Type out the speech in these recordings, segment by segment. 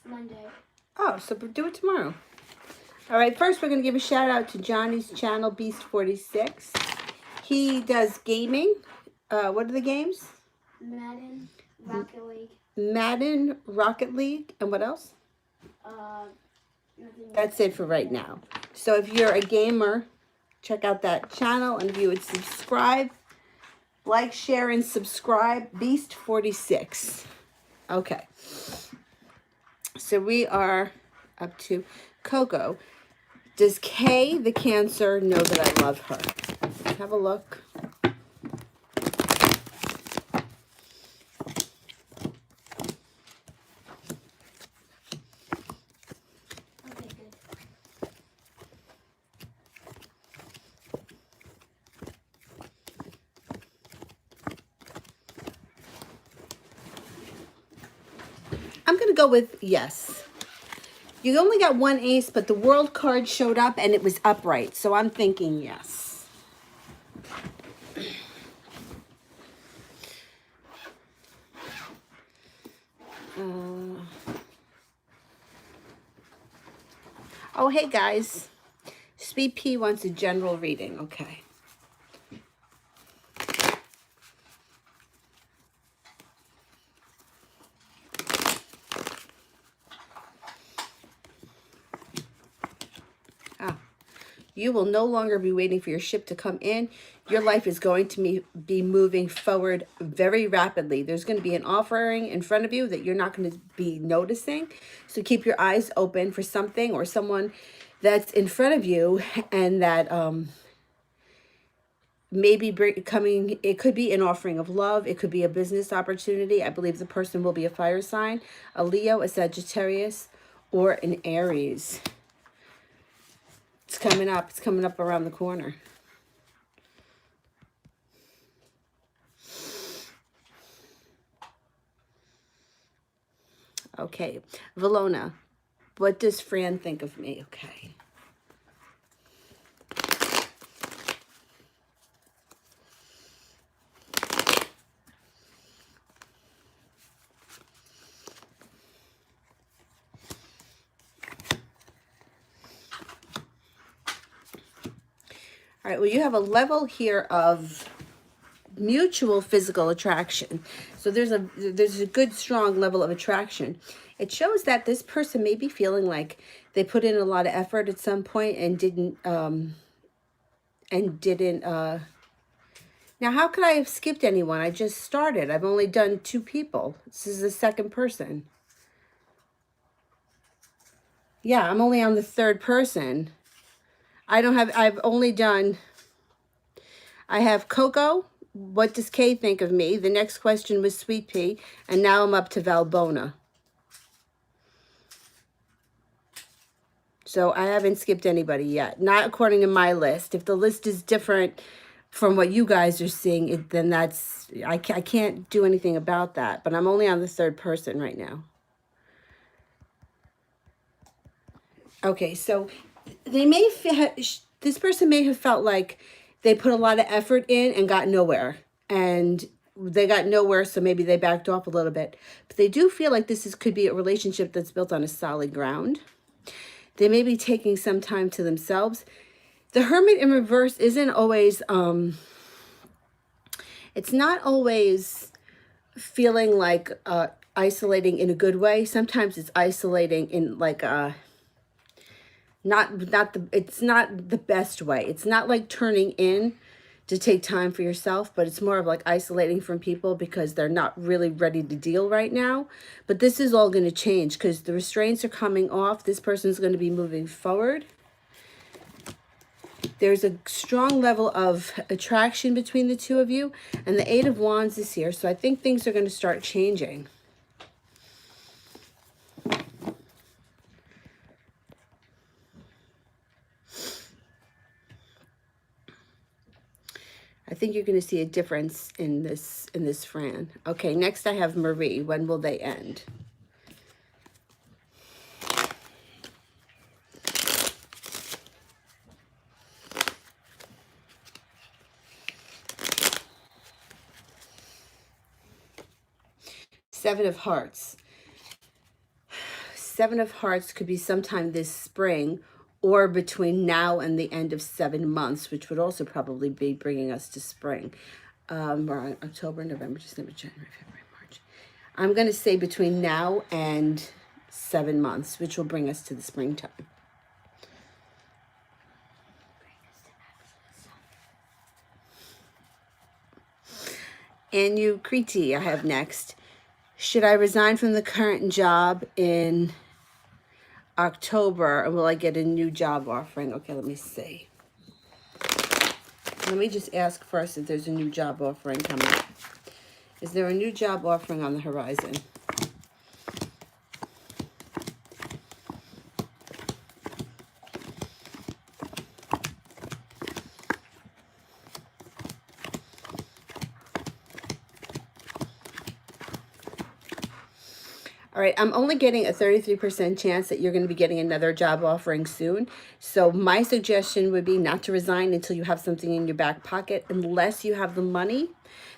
Monday. Oh, so do it tomorrow. All right, first we're going to give a shout out to Johnny's channel, Beast46. He does gaming. What are the games? Madden, Rocket League. Madden, Rocket League, and what else? Nothing. That's it for right now. So if you're a gamer, check out that channel, and if you would subscribe, like, share, and subscribe, Beast46. Okay. So we are up to Coco. Does Kay, the Cancer, know that I love her? Have a look. Okay, good. I'm going to go with yes. You only got one ace, but the world card showed up and it was upright. So I'm thinking yes. Oh, hey, guys. Sweet Pea wants a general reading. Okay. You will no longer be waiting for your ship to come in. Your life is going to be moving forward very rapidly. There's going to be an offering in front of you that you're not going to be noticing. So keep your eyes open for something or someone that's in front of you, and that maybe coming, it could be an offering of love. It could be a business opportunity. I believe the person will be a fire sign, a Leo, a Sagittarius, or an Aries. It's coming up. It's coming up around the corner. Okay. Valona, what does Fran think of me? Okay. All right, well, you have a level here of mutual physical attraction. So there's a good, strong level of attraction. It shows that this person may be feeling like they put in a lot of effort at some point and didn't now how could I have skipped anyone? I just started. I've only done 2 people. This is the second person. Yeah, I'm only on the 3rd person. I've only done, I have Coco. What does Kay think of me? The next question was Sweet Pea. And now I'm up to Valbona. So I haven't skipped anybody yet. Not according to my list. If the list is different from what you guys are seeing, then that's, I can't do anything about that. But I'm only on the 3rd person right now. Okay, so they may this person may have felt like they put a lot of effort in and got nowhere, and they got nowhere, so maybe they backed off a little bit. But they do feel like could be a relationship that's built on a solid ground. They may be taking some time to themselves. The Hermit in reverse isn't always it's not always feeling like isolating in a good way. Sometimes it's isolating in like it's not the best way. It's not like turning in to take time for yourself, but it's more of like isolating from people because they're not really ready to deal right now. But this is all going to change because the restraints are coming off. This person's going to be moving forward. There's a strong level of attraction between the 2 of you, and the 8 of Wands is here. So I think things are going to start changing. I think you're going to see a difference in this Fran. Okay, next I have Marie. When will they end? Seven of Hearts. Seven of Hearts could be sometime this spring or between now and the end of 7 months, which would also probably be bringing us to spring. Or October, November, December, January, February, March. I'm going to say between now and 7 months, which will bring us to the springtime. And you, Kriti, I have next. Should I resign from the current job in October, or will I get a new job offering? Okay, let me see. Let me just ask first if there's a new job offering coming. Is there a new job offering on the horizon? All right, I'm only getting a 33% chance that you're going to be getting another job offering soon. So my suggestion would be not to resign until you have something in your back pocket, unless you have the money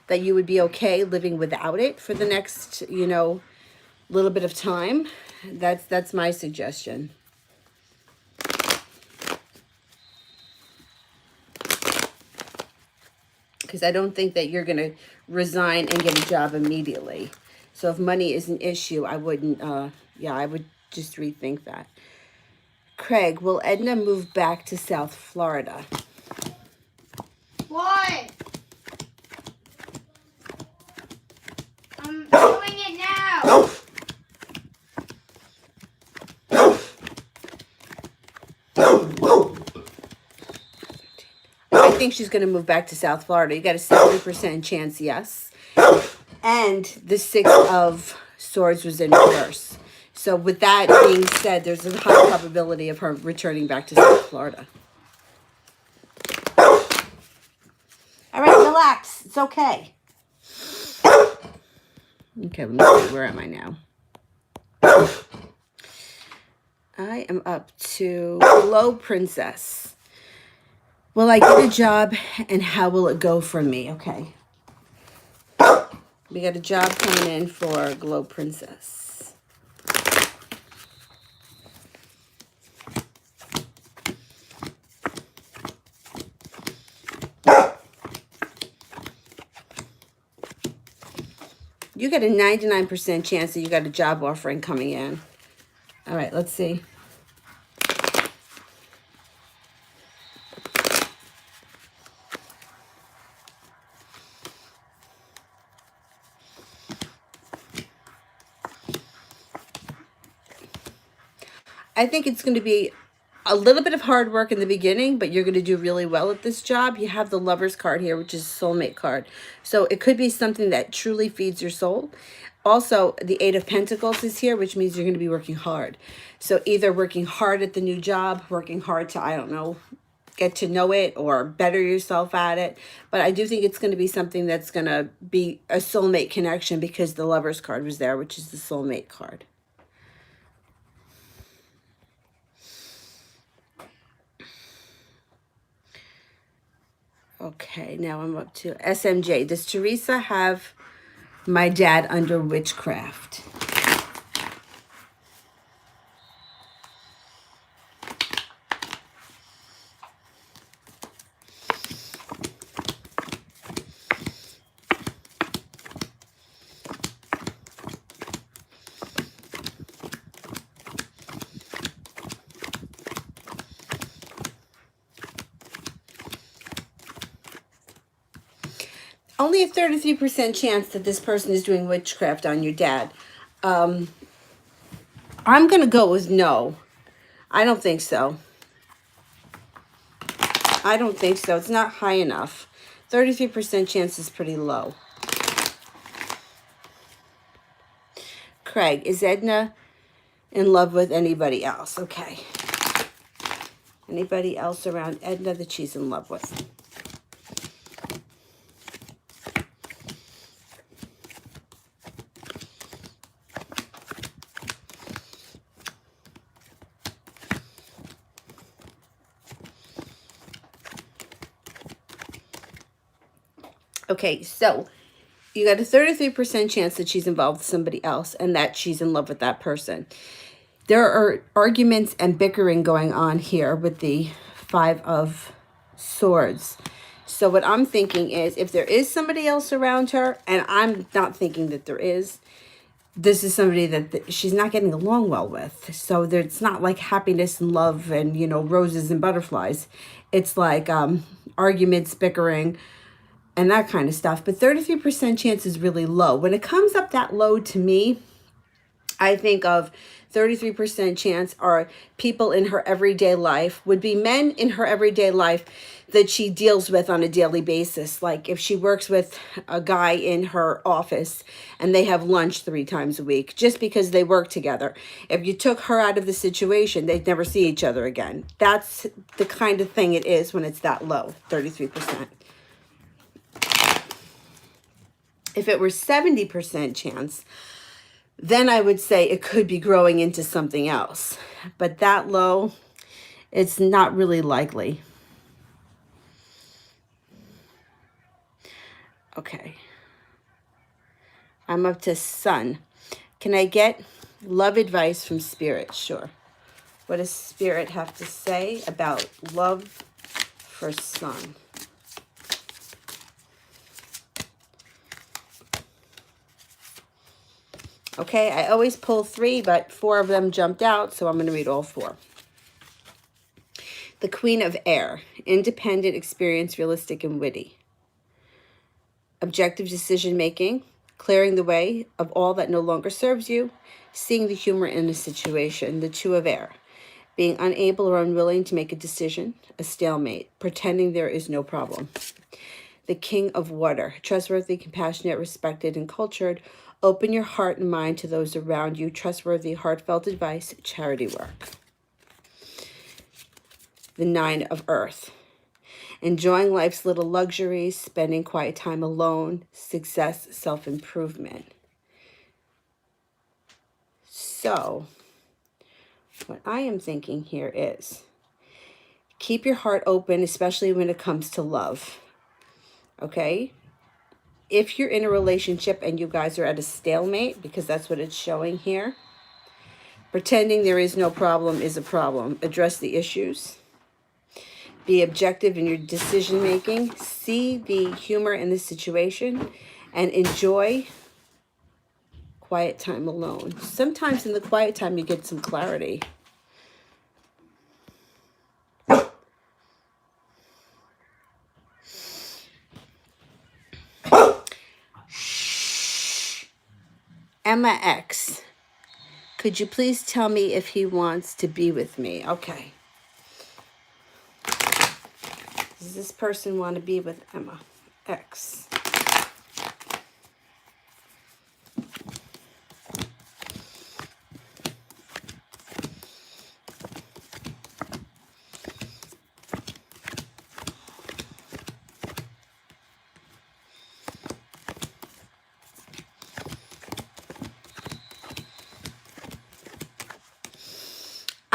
that you would be okay living without it for the next, little bit of time. That's my suggestion. Because I don't think that you're going to resign and get a job immediately. So if money is an issue, I wouldn't, I would just rethink that. Craig, will Edna move back to South Florida? What? I'm doing it now. I think she's going to move back to South Florida. You got a 70% chance, yes. And the Six of Swords was in reverse. So with that being said, there's a high probability of her returning back to South Florida. All right, relax. It's okay. Okay, let me see. Where am I now? I am up to Glow Princess. Will I get a job, and how will it go for me? Okay. We got a job coming in for Glow Princess. You got a 99% chance that you got a job offering coming in. All right, let's see. I think it's going to be a little bit of hard work in the beginning, but you're going to do really well at this job. You have the Lover's card here, which is a soulmate card. So it could be something that truly feeds your soul. Also, the Eight of Pentacles is here, which means you're going to be working hard. So either working hard at the new job, working hard to, I don't know, get to know it or better yourself at it. But I do think it's going to be something that's going to be a soulmate connection, because the Lover's card was there, which is the soulmate card. Okay, now I'm up to SMJ. Does Teresa have my dad under witchcraft? Only a 33% chance that this person is doing witchcraft on your dad. I'm going to go with no. I don't think so. I don't think so. It's not high enough. 33% chance is pretty low. Craig, is Edna in love with anybody else? Okay. Anybody else around Edna that she's in love with? Okay, so you got a 33% chance that she's involved with somebody else and that she's in love with that person. There are arguments and bickering going on here with the Five of Swords. So what I'm thinking is, if there is somebody else around her, and I'm not thinking that there is, this is somebody that she's not getting along well with. So it's not like happiness and love and, you know, roses and butterflies. It's like arguments, bickering, and that kind of stuff. But 33% chance is really low. When it comes up that low to me, I think of 33% chance are people in her everyday life, would be men in her everyday life that she deals with on a daily basis. Like if she works with a guy in her office and they have lunch 3 times a week just because they work together. If you took her out of the situation, they'd never see each other again. That's the kind of thing it is when it's that low, 33%. If it were 70% chance, then I would say it could be growing into something else. But that low, it's not really likely. Okay. I'm up to Sun. Can I get love advice from Spirit? Sure. What does Spirit have to say about love for Sun? Okay, I always pull 3, but 4 of them jumped out, so I'm going to read all 4. The Queen of Air. Independent, experienced, realistic, and witty. Objective decision-making. Clearing the way of all that no longer serves you. Seeing the humor in a situation. The Two of Air. Being unable or unwilling to make a decision. A stalemate. Pretending there is no problem. The King of Water. Trustworthy, compassionate, respected, and cultured. Open your heart and mind to those around you. Trustworthy, heartfelt advice, charity work. The Nine of Earth. Enjoying life's little luxuries, spending quiet time alone, success, self-improvement. So, what I am thinking here is, keep your heart open, especially when it comes to love. Okay? If you're in a relationship and you guys are at a stalemate, because that's what it's showing here, pretending there is no problem is a problem. Address the issues. Be objective in your decision making. See the humor in the situation and enjoy quiet time alone. Sometimes in the quiet time you get some clarity. Emma X. Could you please tell me if he wants to be with me? Okay. Does this person want to be with Emma X?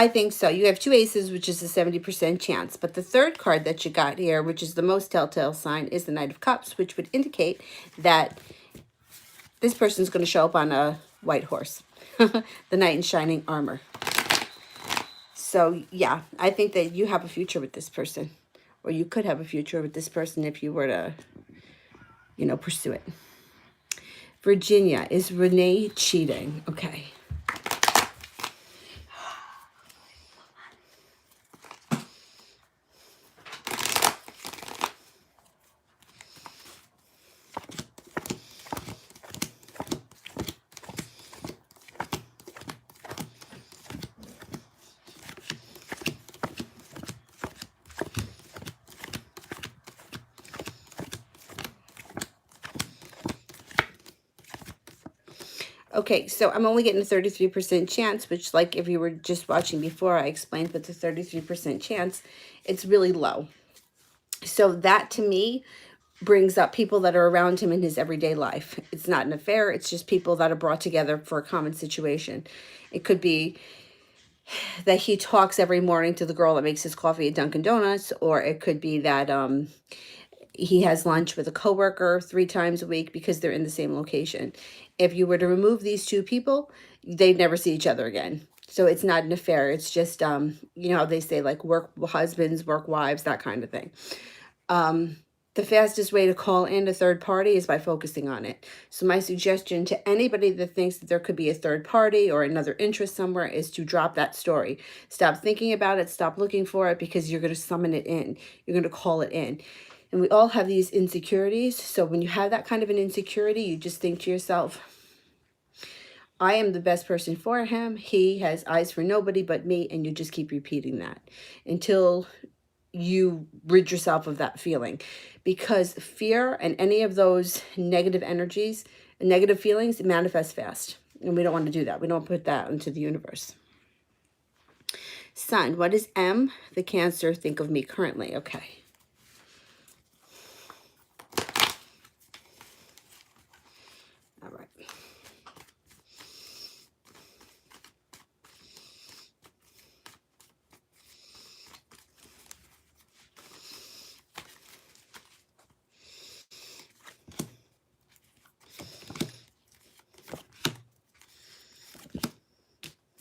I think so. You have 2 aces, which is a 70% chance. But the third card that you got here, which is the most telltale sign, is the Knight of Cups, which would indicate that this person's going to show up on a white horse. The knight in shining armor. So, yeah, I think that you have a future with this person. Or you could have a future with this person if you were to, you know, pursue it. Virginia, is Renee cheating? Okay. Okay, so I'm only getting a 33% chance, which, like if you were just watching before, I explained with the 33% chance, it's really low. So that, to me, brings up people that are around him in his everyday life. It's not an affair. It's just people that are brought together for a common situation. It could be that he talks every morning to the girl that makes his coffee at Dunkin' Donuts, or it could be that he has lunch with a coworker 3 times a week because they're in the same location. If you were to remove these 2 people, they'd never see each other again. So it's not an affair. It's just, you know, how they say like work husbands, work wives, that kind of thing. The fastest way to call in a third party is by focusing on it. So my suggestion to anybody that thinks that there could be a third party or another interest somewhere is to drop that story. Stop thinking about it. Stop looking for it, because you're going to summon it in. You're going to call it in. And we all have these insecurities. So when you have that kind of an insecurity, you just think to yourself, I am the best person for him. He has eyes for nobody but me. And you just keep repeating that until you rid yourself of that feeling, because fear and any of those negative energies and negative feelings manifest fast, and we don't want to do that. We don't put that into the universe. Sun, what does M, the Cancer, think of me currently? Okay. All right.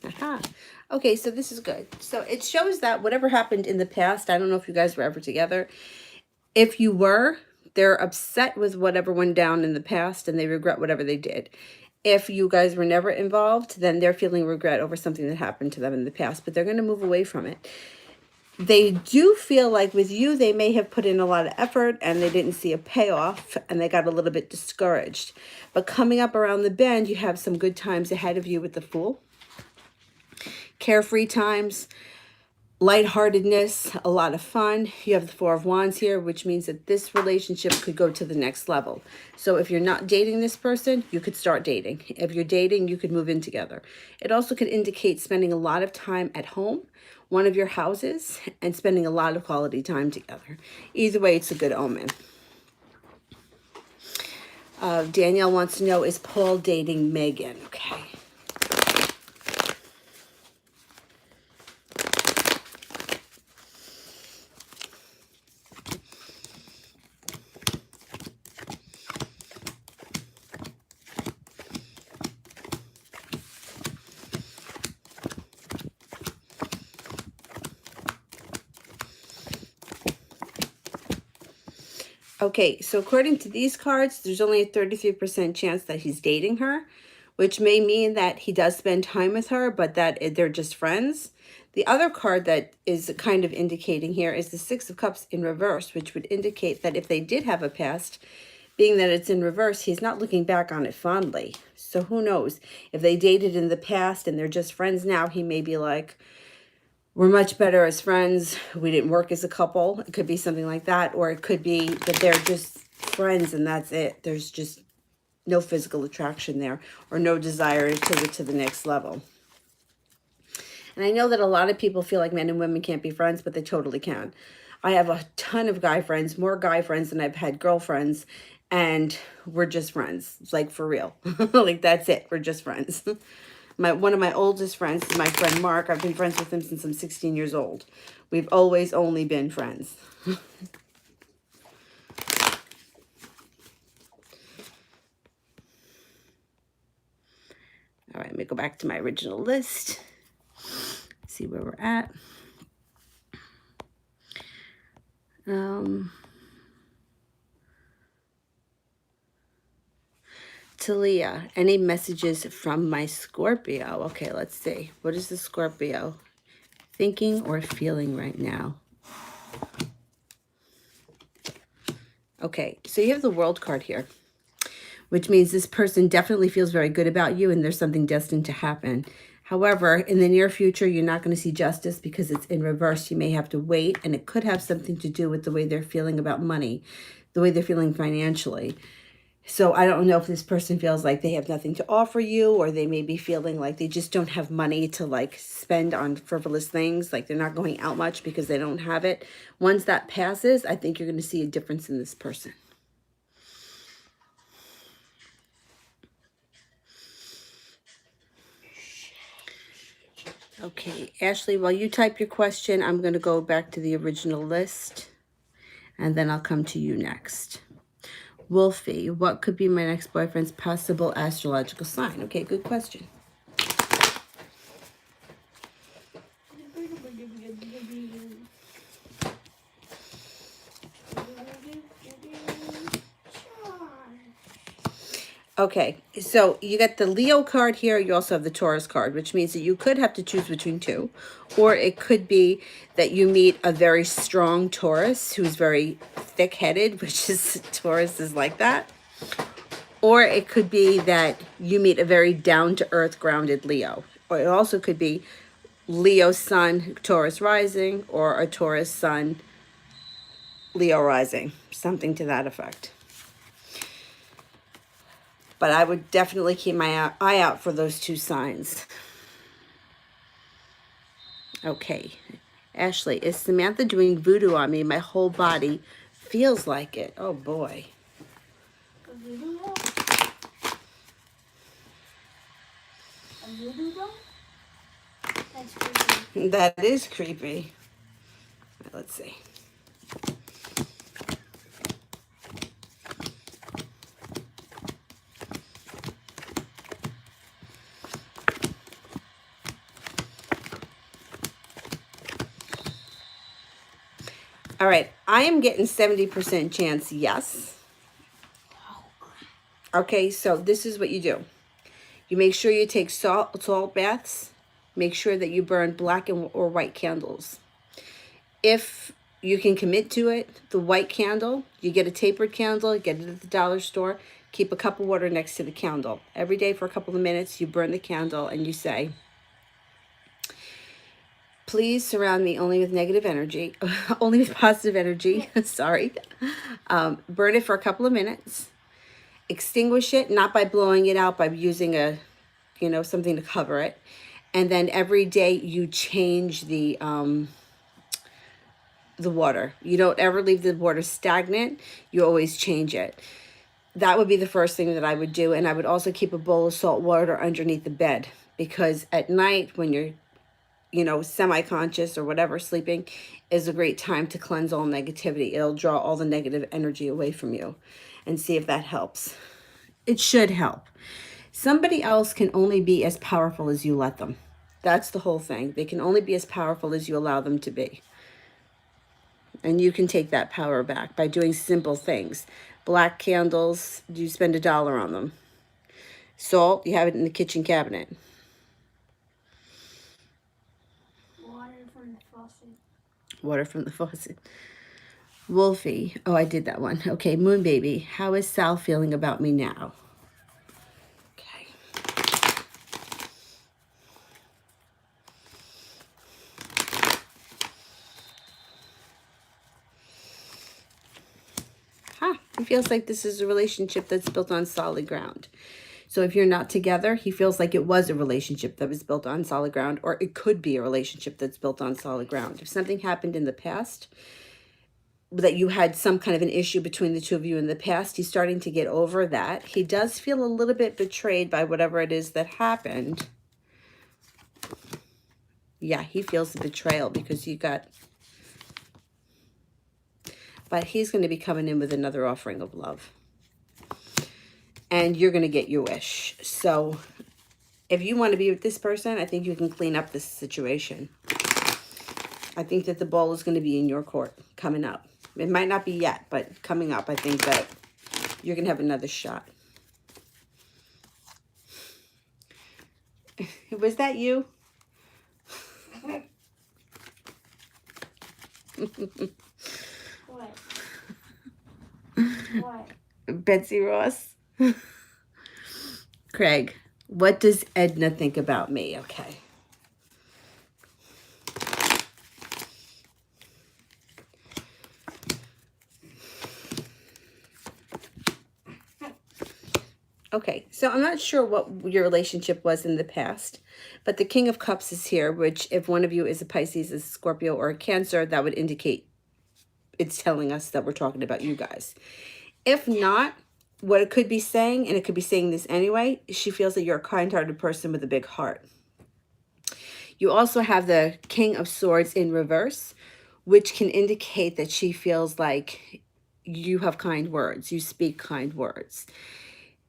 Aha. Okay, so this is good. So it shows that whatever happened in the past, I don't know if you guys were ever together. If you were, they're upset with whatever went down in the past and they regret whatever they did. If you guys were never involved, then they're feeling regret over something that happened to them in the past, but they're going to move away from it. They do feel like with you, they may have put in a lot of effort and they didn't see a payoff and they got a little bit discouraged. But coming up around the bend, you have some good times ahead of you with the Fool. Carefree times, lightheartedness, a lot of fun. You have the Four of Wands here, which means that this relationship could go to the next level. So if you're not dating this person, you could start dating. If you're dating, you could move in together. It also could indicate spending a lot of time at home, one of your houses, and spending a lot of quality time together. Either way, it's a good omen. Danielle wants to know, is Paul dating Megan? Okay. Okay, so according to these cards, there's only a 33% chance that he's dating her, which may mean that he does spend time with her, but that they're just friends. The other card that is kind of indicating here is the Six of Cups in reverse, which would indicate that if they did have a past, being that it's in reverse, he's not looking back on it fondly. So who knows? If they dated in the past and they're just friends now, he may be like, we're much better as friends. We didn't work as a couple. It could be something like that. Or it could be that they're just friends and that's it. There's just no physical attraction there or no desire to take it to the next level. And I know that a lot of people feel like men and women can't be friends, but they totally can. I have a ton of guy friends, more guy friends than I've had girlfriends. And we're just friends, like for real. Like that's it. We're just friends. One of my oldest friends is my friend Mark. I've been friends with him since I'm 16 years old. We've always only been friends. All right, let me go back to my original list. See where we're at. Talia, any messages from my Scorpio? Okay, let's see. What is the Scorpio thinking or feeling right now? Okay, so you have the World card here, which means this person definitely feels very good about you and there's something destined to happen. However, in the near future, you're not going to see justice because it's in reverse. You may have to wait, and it could have something to do with the way they're feeling about money, the way they're feeling financially. So I don't know if this person feels like they have nothing to offer you, or they may be feeling like they just don't have money to like spend on frivolous things. Like they're not going out much because they don't have it. Once that passes, I think you're going to see a difference in this person. Okay, Ashley, while you type your question, I'm going to go back to the original list, and then I'll come to you next. Wolfie, what could be my next boyfriend's possible astrological sign? Okay, good question. Okay, so you get the Leo card here. You also have the Taurus card, which means that you could have to choose between two. Or it could be that you meet a very strong Taurus who's very thick-headed, which is Taurus is like that. Or it could be that you meet a very down-to-earth, grounded Leo. Or it also could be Leo Sun, Taurus rising, or a Taurus Sun, Leo rising. Something to that effect. But I would definitely keep my eye out for those two signs. Okay. Ashley, is Samantha doing voodoo on me? My whole body feels like it. Oh, boy. A voodoo doll? A voodoo doll? That's creepy. That is creepy. Let's see. All right, I am getting 70% chance yes. Okay, so this is what you do. You make sure you take salt baths. Make sure that you burn black or white candles. If you can commit to it, the white candle, you get a tapered candle, you get it at the dollar store, keep a cup of water next to the candle. Every day for a couple of minutes, you burn the candle and you say, please surround me only with negative energy, only with positive energy. Sorry. Burn it for a couple of minutes. Extinguish it, not by blowing it out, by using something to cover it. And then every day you change the water. You don't ever leave the water stagnant. You always change it. That would be the first thing that I would do. And I would also keep a bowl of salt water underneath the bed, because at night when you're semi-conscious or whatever, sleeping is a great time to cleanse all negativity. It'll draw all the negative energy away from you, and see if that helps. It should help. Somebody else can only be as powerful as you let them. That's the whole thing. They can only be as powerful as you allow them to be. And you can take that power back by doing simple things. Black candles, you spend $1 on them. Salt, you have it in the kitchen cabinet. Water from the faucet. Wolfie. Oh, I did that one. Okay, Moon Baby. How is Sal feeling about me now? Okay. He feels like this is a relationship that's built on solid ground. So if you're not together, he feels like it was a relationship that was built on solid ground, or it could be a relationship that's built on solid ground. If something happened in the past, that you had some kind of an issue between the two of you in the past, he's starting to get over that. He does feel a little bit betrayed by whatever it is that happened. Yeah, he feels the betrayal because you got... But he's going to be coming in with another offering of love. And you're going to get your wish. So if you want to be with this person, I think you can clean up this situation. I think that the ball is going to be in your court coming up. It might not be yet, but coming up, I think that you're going to have another shot. Was that you? What? What? Betsy Ross. Craig, what does Edna think about me? Okay. Okay, so I'm not sure what your relationship was in the past, but the King of Cups is here, which if one of you is a Pisces, a Scorpio, or a Cancer, that would indicate it's telling us that we're talking about you guys. If not, what it could be saying, and it could be saying this anyway, she feels that you're a kind-hearted person with a big heart. You also have the King of Swords in reverse, which can indicate that she feels like you have kind words. You speak kind words.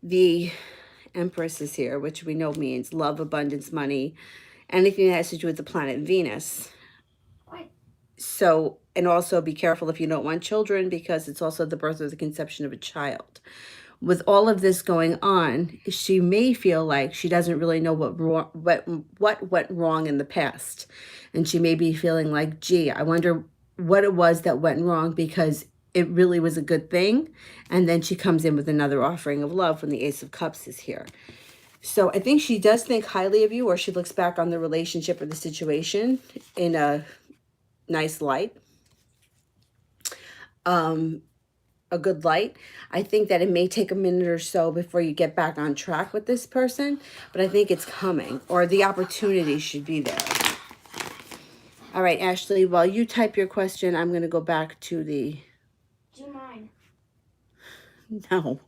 The Empress is here, which we know means love, abundance, money, anything that has to do with the planet Venus. So, and also be careful if you don't want children, because it's also the birth or the conception of a child. with all of this going on, she may feel like she doesn't really know what went wrong in the past. And she may be feeling like, gee, I wonder what it was that went wrong, because it really was a good thing. And then she comes in with another offering of love when the Ace of Cups is here. So I think she does think highly of you, or she looks back on the relationship or the situation in a nice light. A good light. I think that it may take a minute or so before you get back on track with this person, but I think it's coming, or the opportunity should be there. All right, Ashley, while you type your question, I'm going to go back to the... Do mine. No.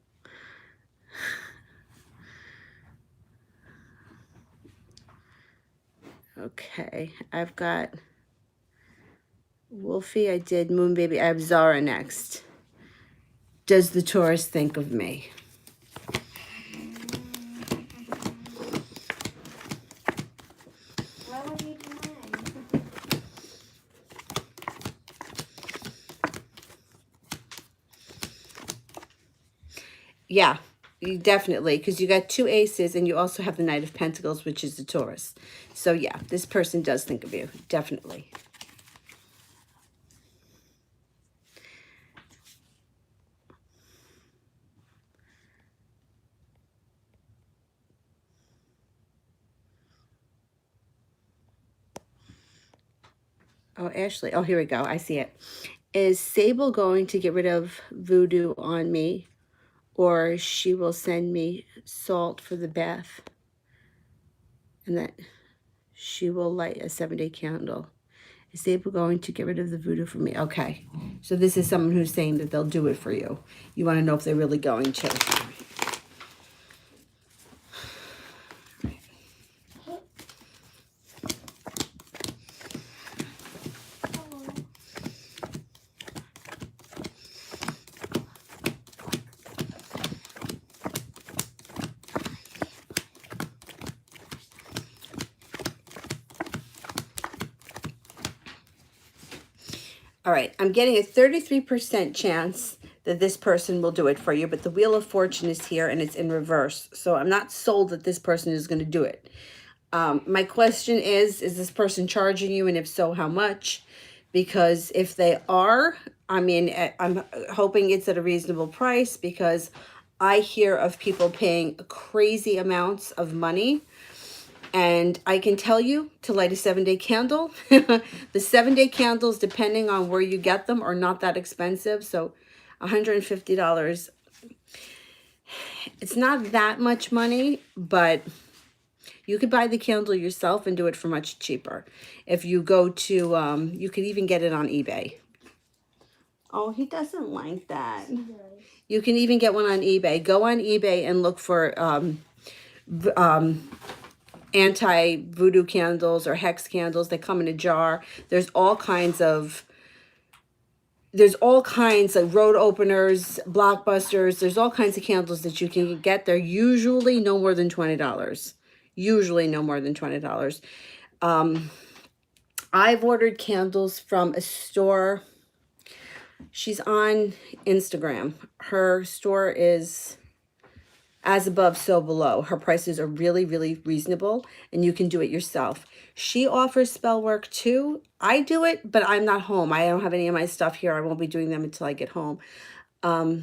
Okay, I've got Wolfie, I did Moon Baby, I have Zara next. Does the Taurus think of me? Why would you do mine? Yeah, definitely, because you got 2 aces and you also have the Knight of Pentacles, which is the Taurus. So yeah, this person does think of you, definitely. Oh, Ashley. Oh, here we go. I see it. Is Sable going to get rid of voodoo on me, or she will send me salt for the bath, and that she will light a 7-day candle? Is Sable going to get rid of the voodoo for me? Okay. So this is someone who's saying that they'll do it for you. You want to know if they're really going to. All right, I'm getting a 33% chance that this person will do it for you, but the Wheel of Fortune is here and it's in reverse. So I'm not sold that this person is going to do it. My question is this person charging you? And if so, how much? Because if they are, I mean, I'm hoping it's at a reasonable price, because I hear of people paying crazy amounts of money. And I can tell you to light a 7-day candle. The 7-day candles, depending on where you get them, are not that expensive. So $150. It's not that much money, but you could buy the candle yourself and do it for much cheaper. If you go to, you could even get it on eBay. Oh, he doesn't like that. You can even get one on eBay. Go on eBay and look for anti-voodoo candles or hex candles. They come in a jar. There's all kinds of road openers, blockbusters. There's all kinds of candles that you can get. They're usually no more than $20. Usually no more than $20. I've ordered candles from a store. She's on Instagram. Her store is As Above, So Below. Her prices are really, really reasonable, and you can do it yourself. She offers spell work too. I do it, but I'm not home. I don't have any of my stuff here. I won't be doing them until I get home. Her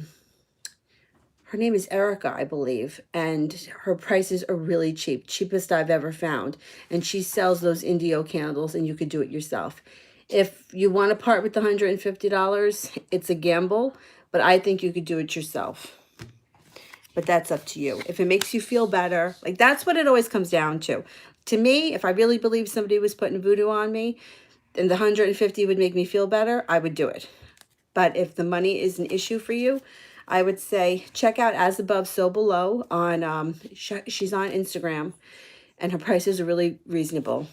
name is Erica, I believe, and her prices are really cheap. Cheapest I've ever found. And she sells those Indio candles, and you could do it yourself. If you want to part with the $150, it's a gamble, but I think you could do it yourself. But that's up to you. If it makes you feel better, like, that's what it always comes down to. To me, if I really believe somebody was putting voodoo on me and the $150 would make me feel better, I would do it. But if the money is an issue for you, I would say check out As Above, So Below on, she's on Instagram, and her prices are really reasonable.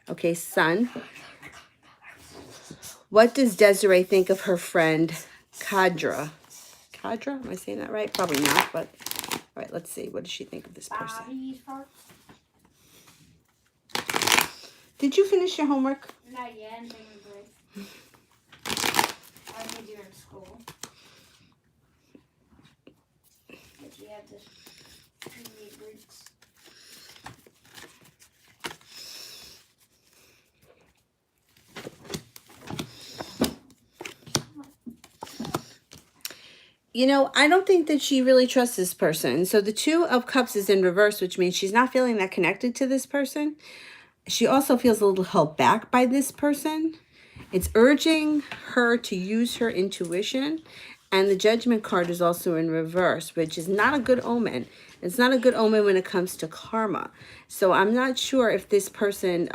Okay, Sun. What does Desiree think of her friend, Kadra? Kadra? Am I saying that right? Probably not, but all right, let's see. What does she think of this person? Did you finish your homework? Not yet. I'm taking a break. I think you're in school. If you have this PE breaks. You know, I don't think that she really trusts this person. So the Two of Cups is in reverse, which means she's not feeling that connected to this person. She also feels a little held back by this person. It's urging her to use her intuition. And the Judgment card is also in reverse, which is not a good omen. It's not a good omen when it comes to karma. So I'm not sure if this person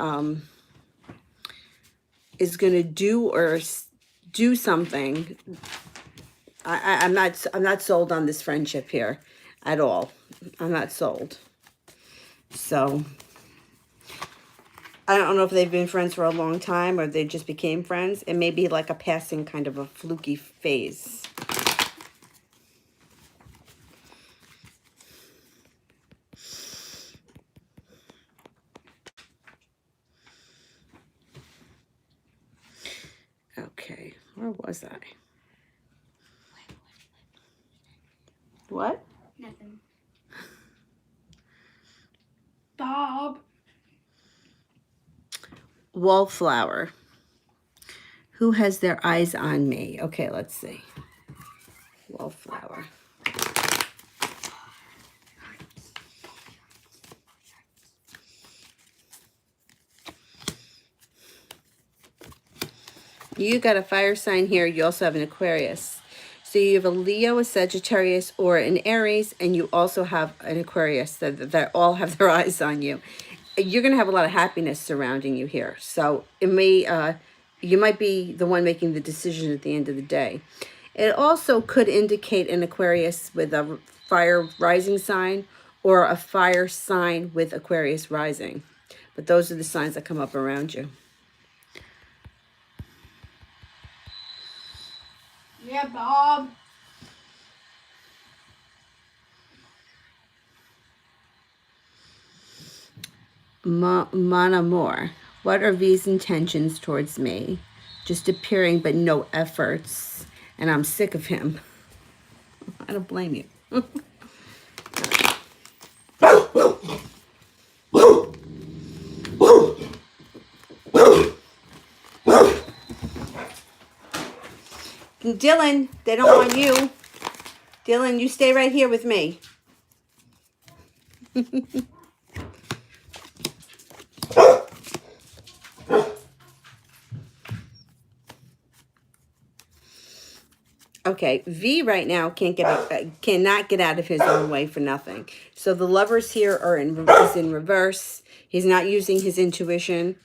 is going to do something. I'm not sold on this friendship here at all. I'm not sold. So I don't know if they've been friends for a long time or they just became friends. It may be like a passing kind of a fluky phase. Okay, where was I? What? Nothing. Bob. Wallflower. Who has their eyes on me? Okay, let's see. Wallflower. You got a fire sign here. You also have an Aquarius. So you have a Leo, a Sagittarius, or an Aries, and you also have an Aquarius that all have their eyes on you. You're going to have a lot of happiness surrounding you here. So it may, you might be the one making the decision at the end of the day. It also could indicate an Aquarius with a fire rising sign or a fire sign with Aquarius rising. But those are the signs that come up around you. Yeah, Bob. Mon amour, what are V's intentions towards me? Just appearing but no efforts. And I'm sick of him. I don't blame you. Dylan, they don't want you. Dylan, you stay right here with me. Okay, V right now cannot get out of his own way for nothing. So the lovers here are is in reverse. He's not using his intuition.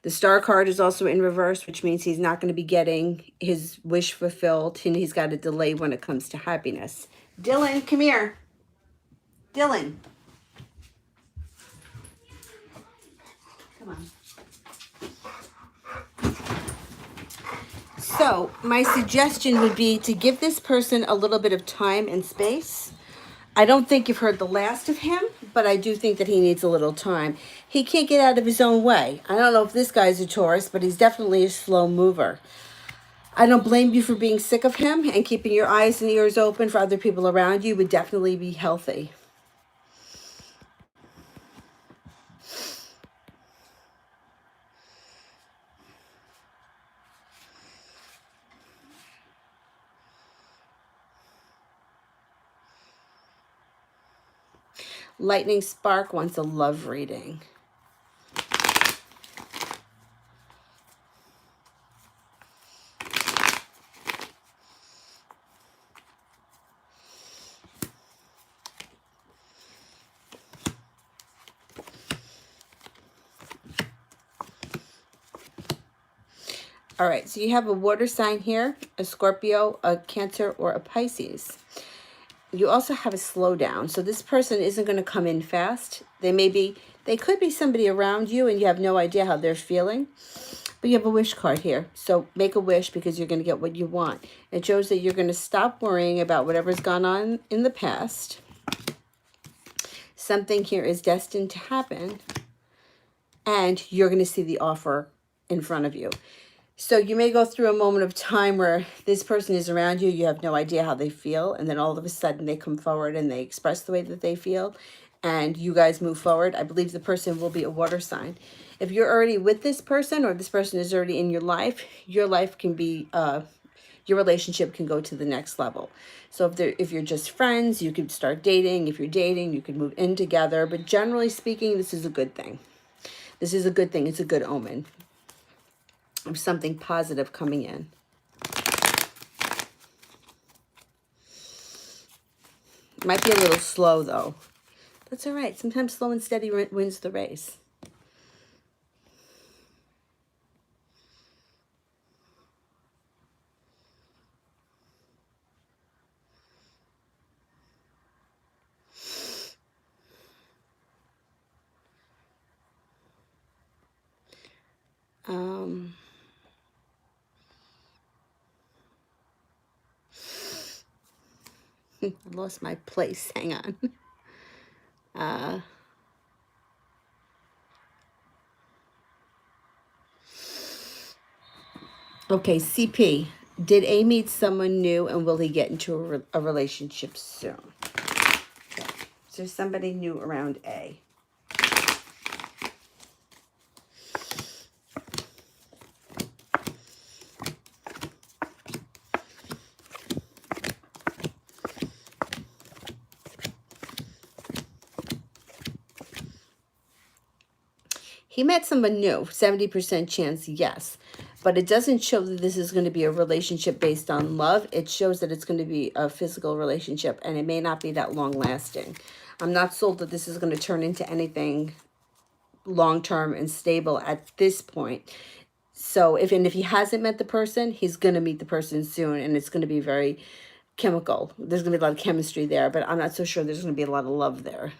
The Star card is also in reverse, which means he's not going to be getting his wish fulfilled, and he's got a delay when it comes to happiness. Dylan, come here. Dylan. Come on. So my suggestion would be to give this person a little bit of time and space. I don't think you've heard the last of him, but I do think that he needs a little time. He can't get out of his own way. I don't know if this guy's a Taurus, but he's definitely a slow mover. I don't blame you for being sick of him, and keeping your eyes and ears open for other people around you would definitely be healthy. Lightning Spark wants a love reading. All right, so you have a water sign here, a Scorpio, a Cancer, or a Pisces. You also have a slowdown. So this person isn't going to come in fast. They could be somebody around you and you have no idea how they're feeling. But you have a wish card here. So make a wish because you're going to get what you want. It shows that you're going to stop worrying about whatever's gone on in the past. Something here is destined to happen. And you're going to see the offer in front of you. So you may go through a moment of time where this person is around you, you have no idea how they feel, and then all of a sudden they come forward and they express the way that they feel, and you guys move forward. I believe the person will be a water sign. If you're already with this person or this person is already in your life can be, your relationship can go to the next level. So if you're just friends, you could start dating. If you're dating, you could move in together. But generally speaking, this is a good thing. This is a good thing. It's a good omen of something positive coming in. Might be a little slow though. That's all right. Sometimes slow and steady wins the race. I lost my place. Hang on. Okay, CP. Did A meet someone new and will he get into a relationship soon? Okay. Is there somebody new around A? He met someone new, 70% chance, yes. But it doesn't show that this is going to be a relationship based on love. It shows that it's going to be a physical relationship, and it may not be that long lasting. I'm not sold that this is going to turn into anything long-term and stable at this point. So if he hasn't met the person, he's going to meet the person soon, and it's going to be very chemical. There's going to be a lot of chemistry there, but I'm not so sure there's going to be a lot of love there.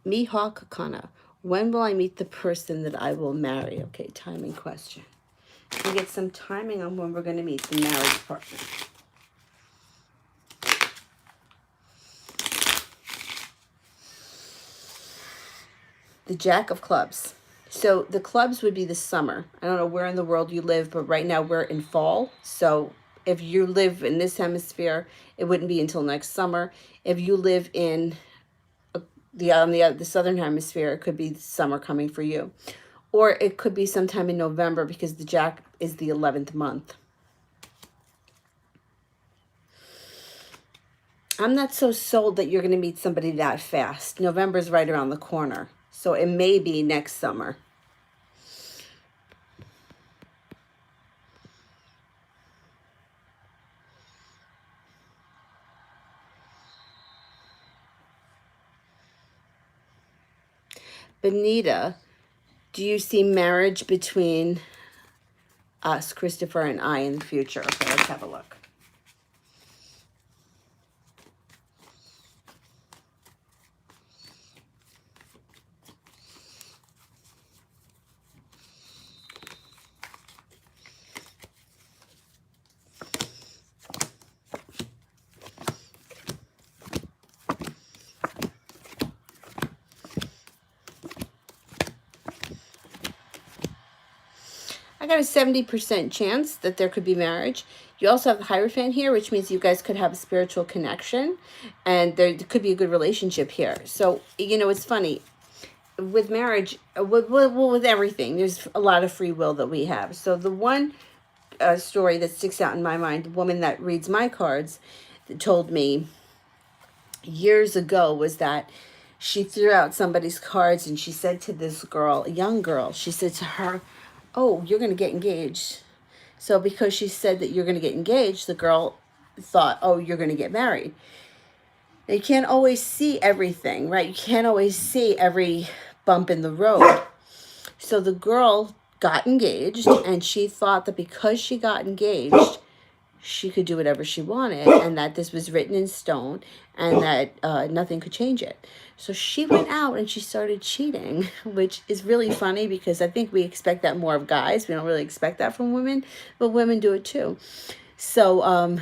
Mihawk Kana. When will I meet the person that I will marry? Okay, timing question. We get some timing on when we're going to meet the marriage partner. The Jack of Clubs. So the clubs would be the summer. I don't know where in the world you live, but right now we're in fall. So if you live in this hemisphere, it wouldn't be until next summer. If you live in the southern hemisphere, it could be summer coming for you, or it could be sometime in November because the Jack is the 11th month. I'm not so sold that you're going to meet somebody that fast. November's right around the corner, so it may be next summer. Benita, do you see marriage between us, Christopher and I, in the future? Okay, let's have a look. I got a 70% chance that there could be marriage. You also have the Hierophant here, which means you guys could have a spiritual connection, and there could be a good relationship here. So, it's funny. With marriage, with everything, there's a lot of free will that we have. So the one story that sticks out in my mind, the woman that reads my cards that told me years ago, was that she threw out somebody's cards and she said to this girl, a young girl, she said to her, "Oh, you're going to get engaged." So because she said that you're going to get engaged, the girl thought, "Oh, you're going to get married." You can't always see everything, right? You can't always see every bump in the road. So the girl got engaged, and she thought that because she got engaged, she could do whatever she wanted, and that this was written in stone, and that nothing could change it. So she went out and she started cheating, which is really funny because I think we expect that more of guys. We don't really expect that from women, but women do it too. So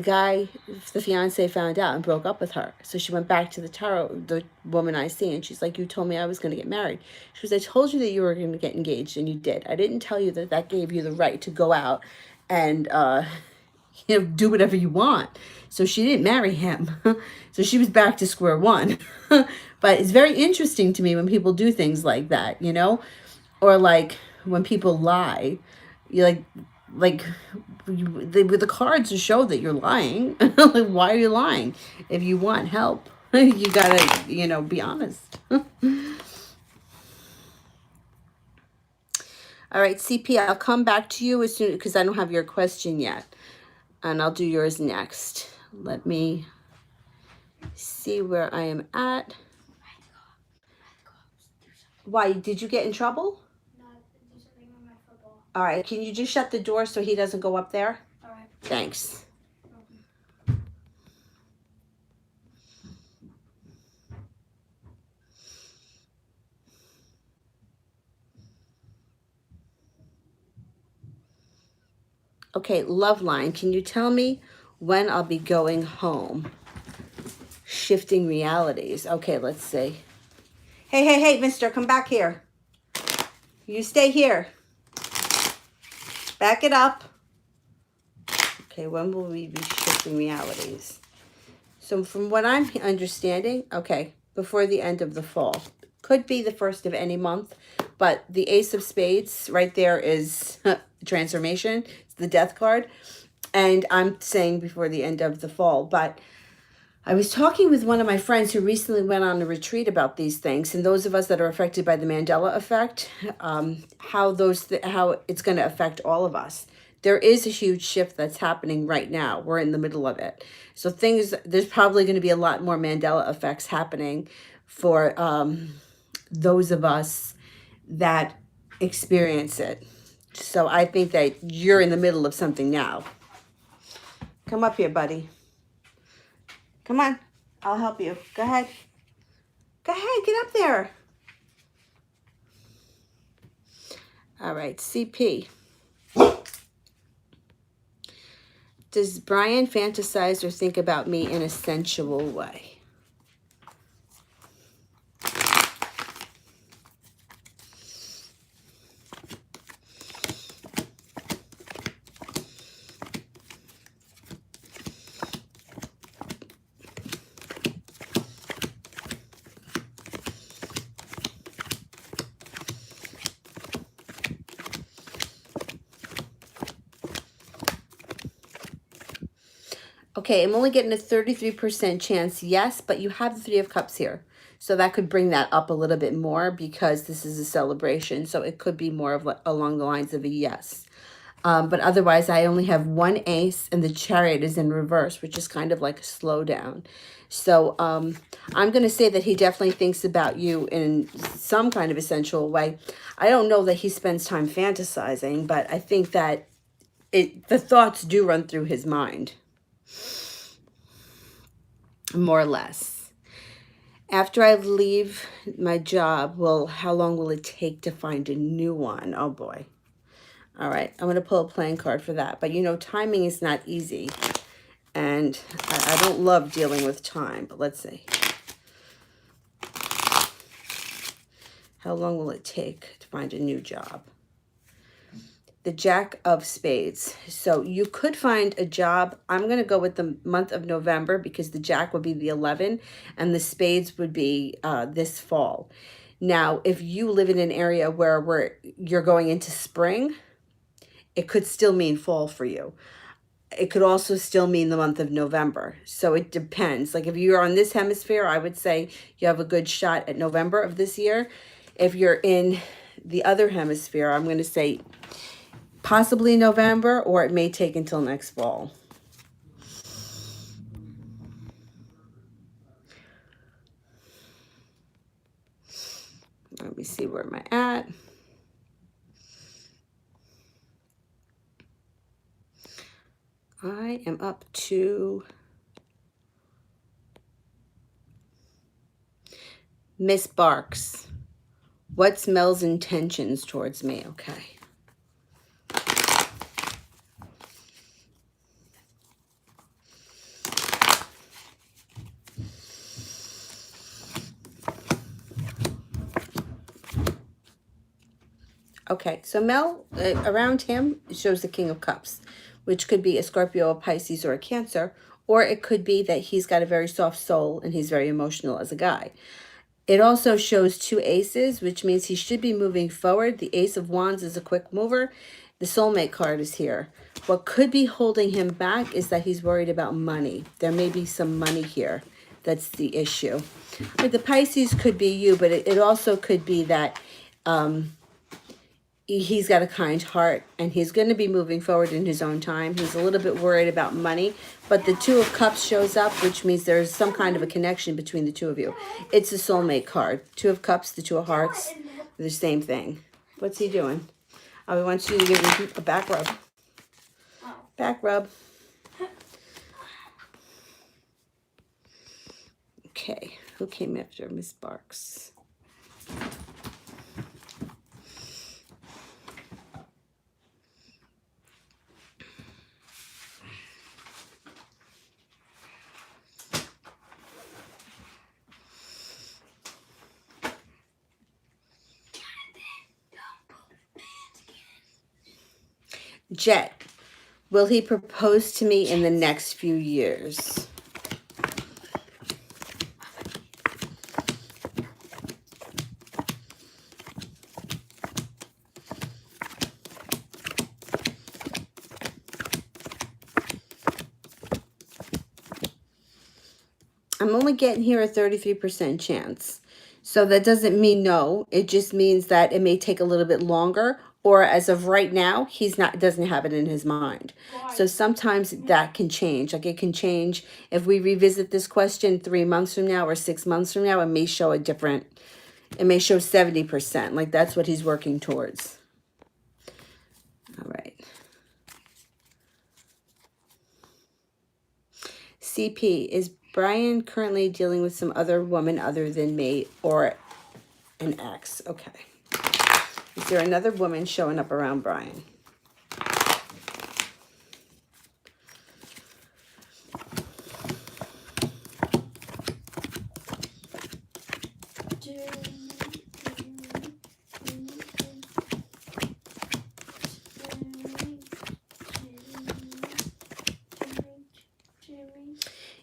the fiance found out and broke up with her. So she went back to the woman I see, and she's like, you told me I was going to get married. She goes, I told you that you were going to get engaged, and you did. I didn't tell you that that gave you the right to go out and, do whatever you want. So she didn't marry him. So she was back to square one. But it's very interesting to me when people do things like that, or like when people lie. You like with the cards to show that you're lying. Like, why are you lying? If you want help, you gotta, be honest. All right, CP, I'll come back to you as soon, because I don't have your question yet. And I'll do yours next. Let me see where I am at. Why, did you get in trouble? No, do something with my football. All right, can you just shut the door so he doesn't go up there? All right. Thanks. Okay, Loveline, can you tell me when I'll be going home? Shifting realities. Okay, let's see. Hey, mister, come back here. You stay here. Back it up. Okay, when will we be shifting realities? So from what I'm understanding, okay, before the end of the fall. Could be the first of any month, but the Ace of Spades right there is transformation. It's the Death card. And I'm saying before the end of the fall, but I was talking with one of my friends who recently went on a retreat about these things, and those of us that are affected by the Mandela effect, how it's going to affect all of us. There is a huge shift that's happening right now. We're in the middle of it. So there's probably going to be a lot more Mandela effects happening for those of us that experience it. So I think that you're in the middle of something now. Come up here, buddy. Come on. I'll help you. Go ahead. Go ahead. Get up there. All right. CP. Does Brian fantasize or think about me in a sensual way? Okay, I'm only getting a 33% chance, yes, but you have the Three of Cups here. So that could bring that up a little bit more because this is a celebration. So it could be more of along the lines of a yes. But otherwise, I only have one ace and the Chariot is in reverse, which is kind of like a slowdown. So I'm going to say that he definitely thinks about you in some kind of a sensual way. I don't know that he spends time fantasizing, but I think that the thoughts do run through his mind. More or less. After I leave my job, how long will it take to find a new one? Oh boy. All right, I'm going to pull a playing card for that. But timing is not easy. And I don't love dealing with time, but let's see. How long will it take to find a new job? The Jack of Spades. So you could find a job. I'm going to go with the month of November because the Jack would be the 11 and the Spades would be this fall. Now, if you live in an area where you're going into spring, it could still mean fall for you. It could also still mean the month of November. So it depends. Like if you're on this hemisphere, I would say you have a good shot at November of this year. If you're in the other hemisphere, I'm going to say possibly November, or it may take until next fall. Let me see where am I at. I am up to Miss Barks. What's Mel's intentions towards me? Okay. Okay, so Mel, around him, it shows the King of Cups, which could be a Scorpio, a Pisces, or a Cancer, or it could be that he's got a very soft soul and he's very emotional as a guy. It also shows two aces, which means he should be moving forward. The Ace of Wands is a quick mover. The soulmate card is here. What could be holding him back is that he's worried about money. There may be some money here. That's the issue. Like the Pisces could be you, but it also could be that he's got a kind heart and he's going to be moving forward in his own time. He's a little bit worried about money, but the Two of Cups shows up, which means there's some kind of a connection between the two of you. It's a soulmate card. Two of Cups, the Two of Hearts, the same thing. What's he doing? Oh, he wants you to give him a back rub. Back rub. Okay, who came after Miss Barks? Jet, will he propose to me in the next few years? I'm only getting here a 33% chance. So that doesn't mean no. It just means that it may take a little bit longer, or as of right now, doesn't have it in his mind. So sometimes that can change. Like it can change if we revisit this question 3 months from now or 6 months from now, it may show 70%. Like that's what he's working towards. All right. CP, is Brian currently dealing with some other woman other than me or an ex? Okay. Is there another woman showing up around Brian?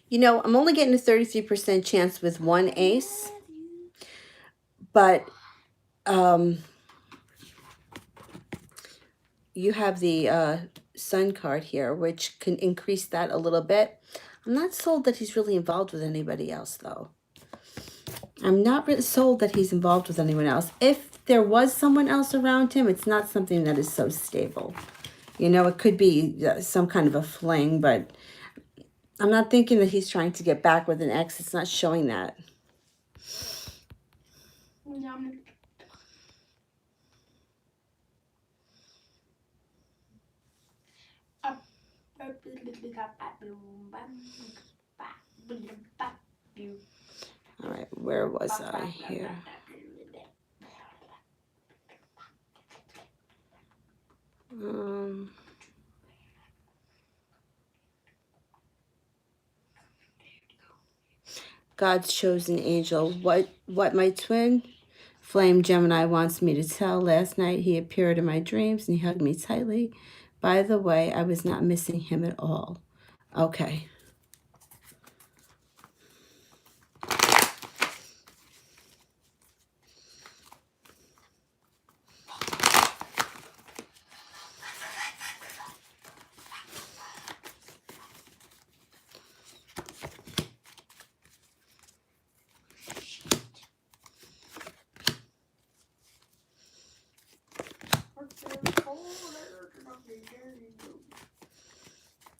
You know, I'm only getting a 33% chance with one ace, but you have the Sun card here, which can increase that a little bit. I'm not sold that he's really involved with anybody else, though. I'm not really sold that he's involved with anyone else. If there was someone else around him, it's not something that is so stable. You know, it could be some kind of a fling, but I'm not thinking that he's trying to get back with an ex. It's not showing that. All right, where was I here? God's chosen angel. What my twin flame Gemini wants me to tell. Last night he appeared in my dreams and he hugged me tightly. By the way, I was not missing him at all. Okay.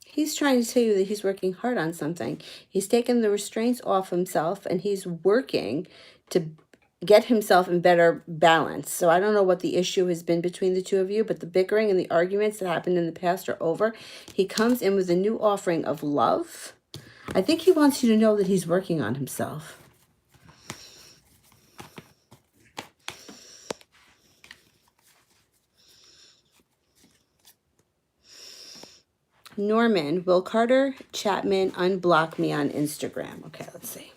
He's trying to tell you that he's working hard on something. He's taken the restraints off himself and he's working to get himself in better balance. So I don't know what the issue has been between the two of you, but the bickering and the arguments that happened in the past are over. He comes in with a new offering of love. I think he wants you to know that he's working on himself. Norman, will Carter Chapman unblock me on Instagram? Okay, let's see.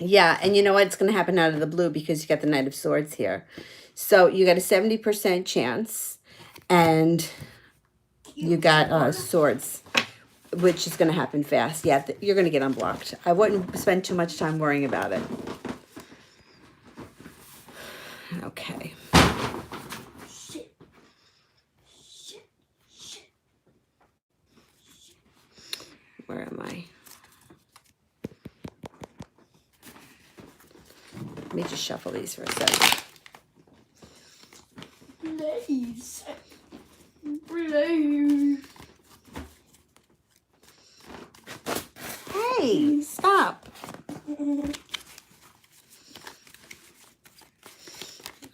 Yeah, and you know what? It's going to happen out of the blue because you got the Knight of Swords here. So you got a 70% chance, and you got Swords, which is going to happen fast. Yeah, you're going to get unblocked. I wouldn't spend too much time worrying about it. Okay. Shit. Shit. Shit. Where am I? Let me just shuffle these for a second. Please. Please. Hey, stop. All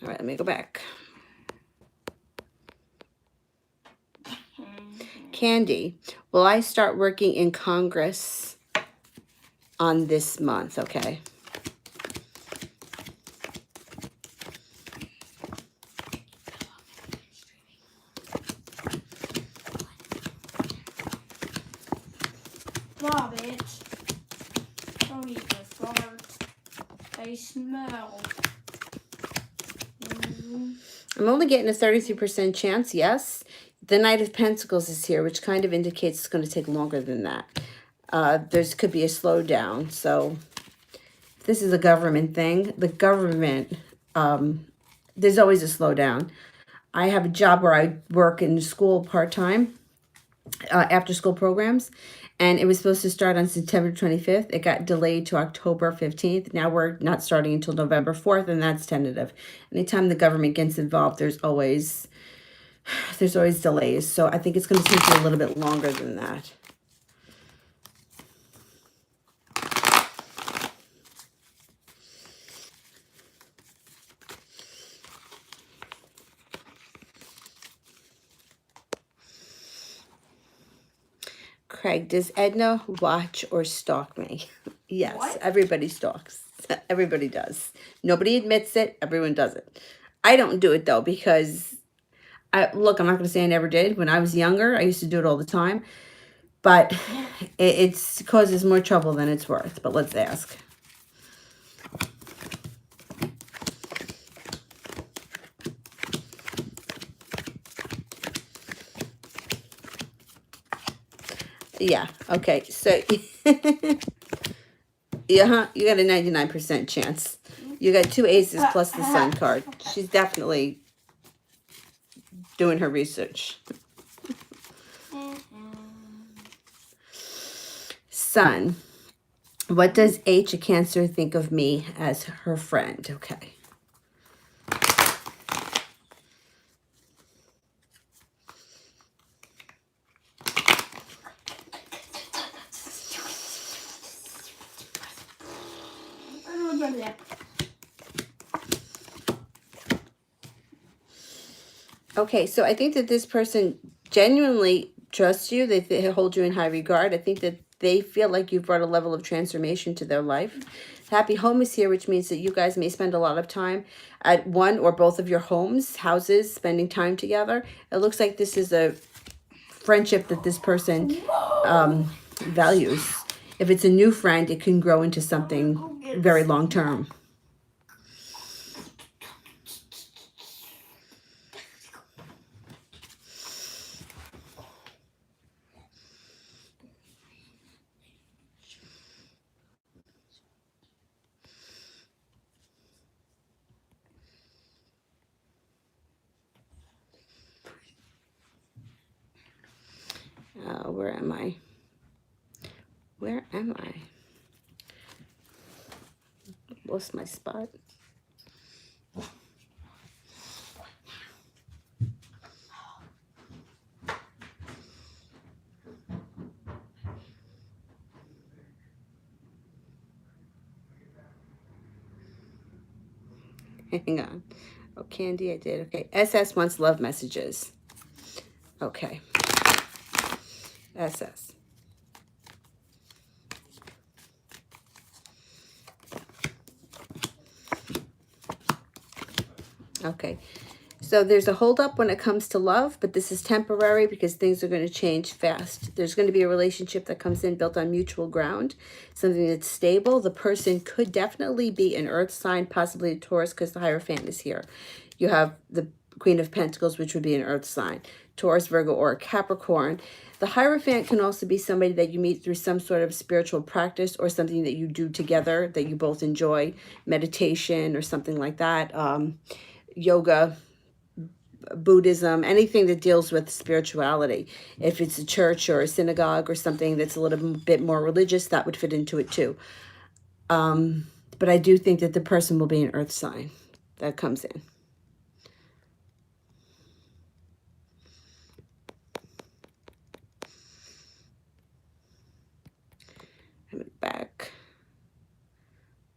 right, let me go back. Candy, will I start working in Congress on this month? Okay. Stop it. Don't eat the fart. I smell. I'm only getting a 33% chance, yes. The Knight of Pentacles is here, which kind of indicates it's going to take longer than that. There's could be a slowdown. So this is a government thing. The government, there's always a slowdown. I have a job where I work in school part-time, after school programs, and it was supposed to start on September 25th. It got delayed to October 15th. Now we're not starting until November 4th, and that's tentative. Anytime the government gets involved, there's always delays. So I think it's going to take you a little bit longer than that. Craig, does Edna watch or stalk me? Yes, What? everybody stalks. Everybody does. Nobody admits it. Everyone does it. I don't do it though because look, I'm not going to say I never did. When I was younger, I used to do it all the time. But it causes more trouble than it's worth. But let's ask. Yeah, okay. So, yeah, you got a 99% chance. You got 2 aces plus the sun card. She's definitely doing her research. Sun. What does H, a Cancer, think of me as her friend? Okay. Okay, so I think that this person genuinely trusts you. They hold you in high regard. I think that they feel like you've brought a level of transformation to their life. Happy home is here, which means that you guys may spend a lot of time at one or both of your houses, spending time together. It looks like this is a friendship that this person values. If it's a new friend, it can grow into something very long term. Where am I? Where am I? Lost my spot. Hang on. Oh, Candy, I did. Okay. SS wants love messages. Okay. SS. Okay. So there's a holdup when it comes to love, but this is temporary because things are going to change fast. There's going to be a relationship that comes in built on mutual ground, something that's stable. The person could definitely be an earth sign, possibly a Taurus, because the Hierophant is here. You have the Queen of Pentacles, which would be an earth sign, Taurus, Virgo, or Capricorn. The Hierophant can also be somebody that you meet through some sort of spiritual practice or something that you do together that you both enjoy, meditation or something like that, yoga, Buddhism, anything that deals with spirituality. If it's a church or a synagogue or something that's a little bit more religious, that would fit into it too. But I do think that the person will be an earth sign that comes in. Back.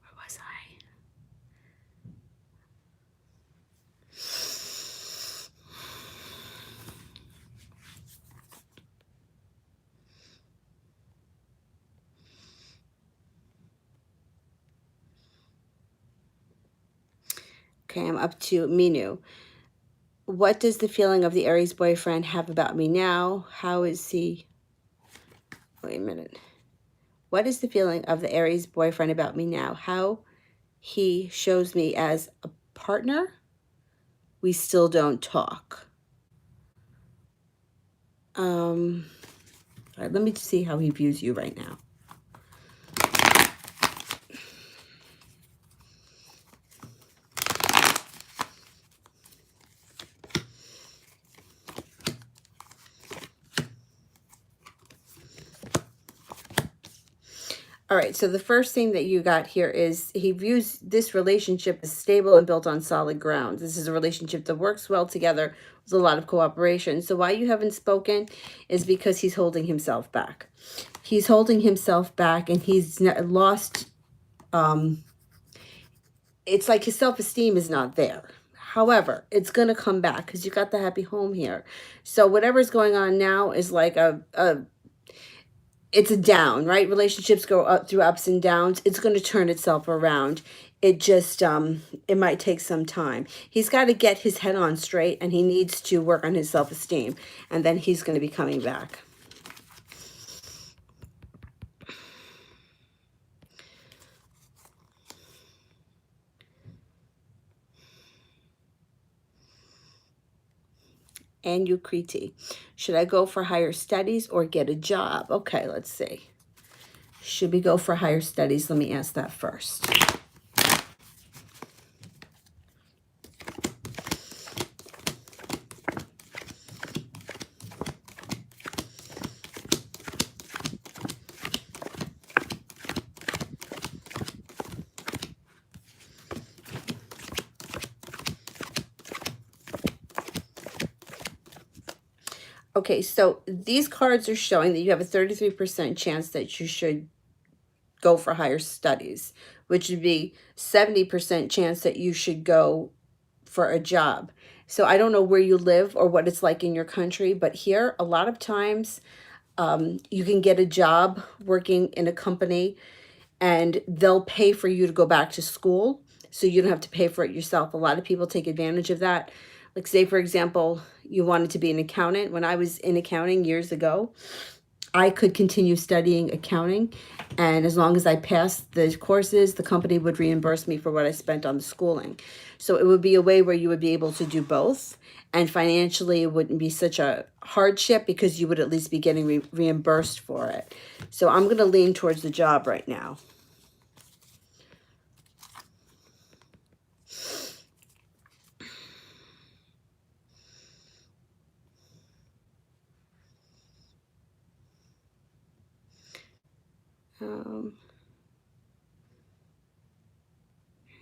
Where was I? Okay, I'm up to Minu. What does the feeling of the Aries boyfriend have about me now? How is he? Wait a minute. What is the feeling of the Aries boyfriend about me now? How he shows me as a partner? We still don't talk. All right, let me see how he views you right now. All right, so the first thing that you got here is he views this relationship as stable and built on solid ground. This is a relationship that works well together with a lot of cooperation. So why you haven't spoken is because he's holding himself back. He's holding himself back and he's lost, it's like his self-esteem is not there. However, it's going to come back because you got the happy home here. So whatever's going on now is like it's a down, right? Relationships go up through ups and downs. It's going to turn itself around. It just, it might take some time. He's got to get his head on straight and he needs to work on his self-esteem. And then he's going to be coming back. And Yukriti. Should I go for higher studies or get a job? Okay, let's see. Should we go for higher studies? Let me ask that first. Okay, so these cards are showing that you have a 33% chance that you should go for higher studies, which would be 70% chance that you should go for a job. So I don't know where you live or what it's like in your country, but here a lot of times you can get a job working in a company and they'll pay for you to go back to school so you don't have to pay for it yourself. A lot of people take advantage of that. Like say, for example, you wanted to be an accountant. When I was in accounting years ago, I could continue studying accounting. And as long as I passed the courses, the company would reimburse me for what I spent on the schooling. So it would be a way where you would be able to do both. And financially, it wouldn't be such a hardship because you would at least be getting reimbursed for it. So I'm going to lean towards the job right now.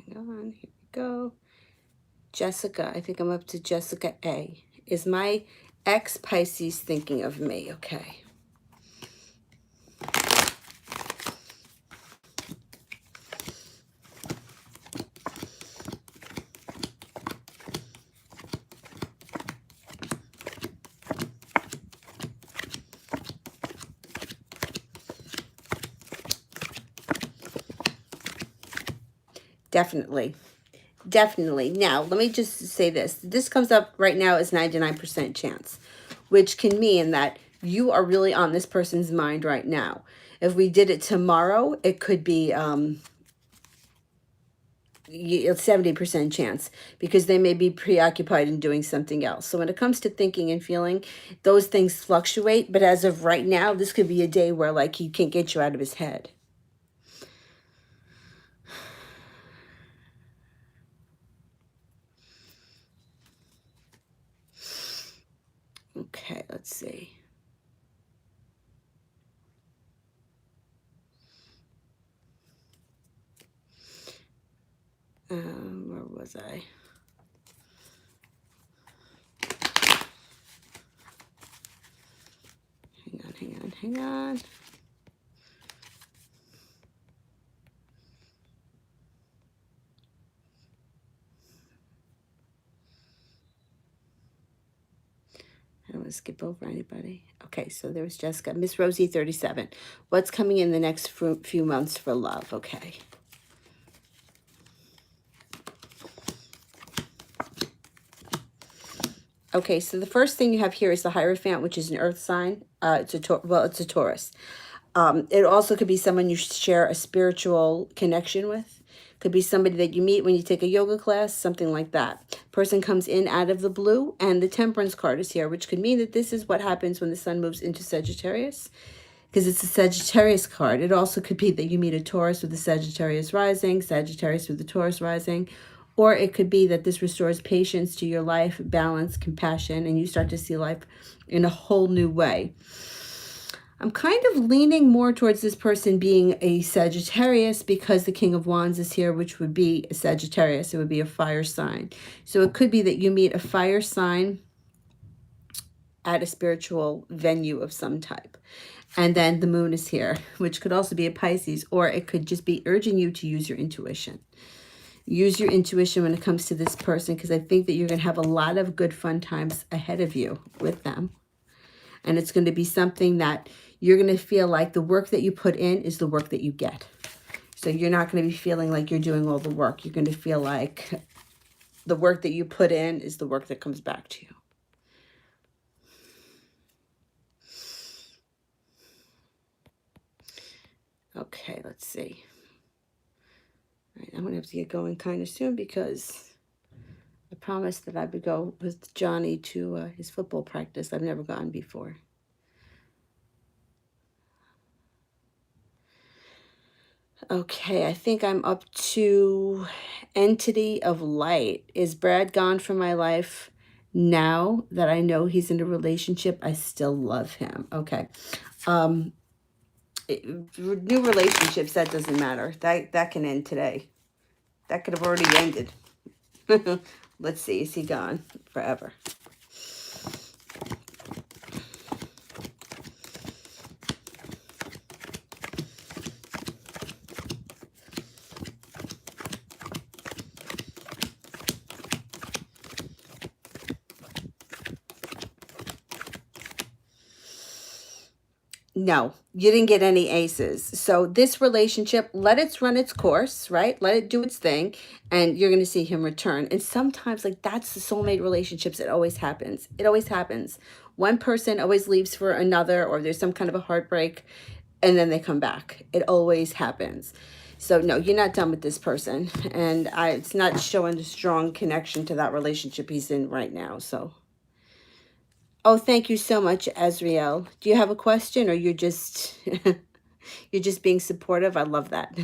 Hang on, here we go. Jessica, I think I'm up to Jessica A. Is my ex-Pisces thinking of me? Okay. Definitely. Definitely. Now, let me just say this. This comes up right now as 99% chance, which can mean that you are really on this person's mind right now. If we did it tomorrow, it could be 70% chance because they may be preoccupied in doing something else. So when it comes to thinking and feeling, those things fluctuate. But as of right now, this could be a day where like he can't get you out of his head. Okay, let's see. Where was I? Hang on. I don't want to skip over anybody. Okay, so there was Jessica. Miss Rosie, 37. What's coming in the next few months for love? Okay. Okay, so the first thing you have here is the Hierophant, which is an earth sign. It's a Taurus. It also could be someone you share a spiritual connection with. Could be somebody that you meet when you take a yoga class, something like that. Person comes in out of the blue, and the Temperance card is here, which could mean that this is what happens when the sun moves into Sagittarius, because it's a Sagittarius card. It also could be that you meet a Taurus with the Sagittarius rising, Sagittarius with the Taurus rising, or it could be that this restores patience to your life, balance, compassion, and you start to see life in a whole new way. I'm kind of leaning more towards this person being a Sagittarius because the King of Wands is here, which would be a Sagittarius. It would be a fire sign. So it could be that you meet a fire sign at a spiritual venue of some type. And then the moon is here, which could also be a Pisces, or it could just be urging you to use your intuition. Use your intuition when it comes to this person, because I think that you're going to have a lot of good fun times ahead of you with them. And it's going to be something that you're going to feel like the work that you put in is the work that you get. So you're not going to be feeling like you're doing all the work. You're going to feel like the work that you put in is the work that comes back to you. Okay, let's see. All right, I'm going to have to get going kind of soon because I promised that I would go with Johnny to his football practice. I've never gone before. Okay, I think I'm up to Entity of Light. Is Brad gone from my life? Now that I know he's in a relationship, I still love him. Okay. New relationships, that doesn't matter. That can end today. That could have already ended. Let's see. Is he gone forever? No, you didn't get any aces. So this relationship, let it run its course, right? Let it do its thing, and you're going to see him return. And sometimes, like, that's the soulmate relationships. It always happens. It always happens. One person always leaves for another, or there's some kind of a heartbreak, and then they come back. It always happens. So no, you're not done with this person. And it's not showing a strong connection to that relationship he's in right now, so... Oh, thank you so much, Azriel. Do you have a question, or you're just you're just being supportive? I love that.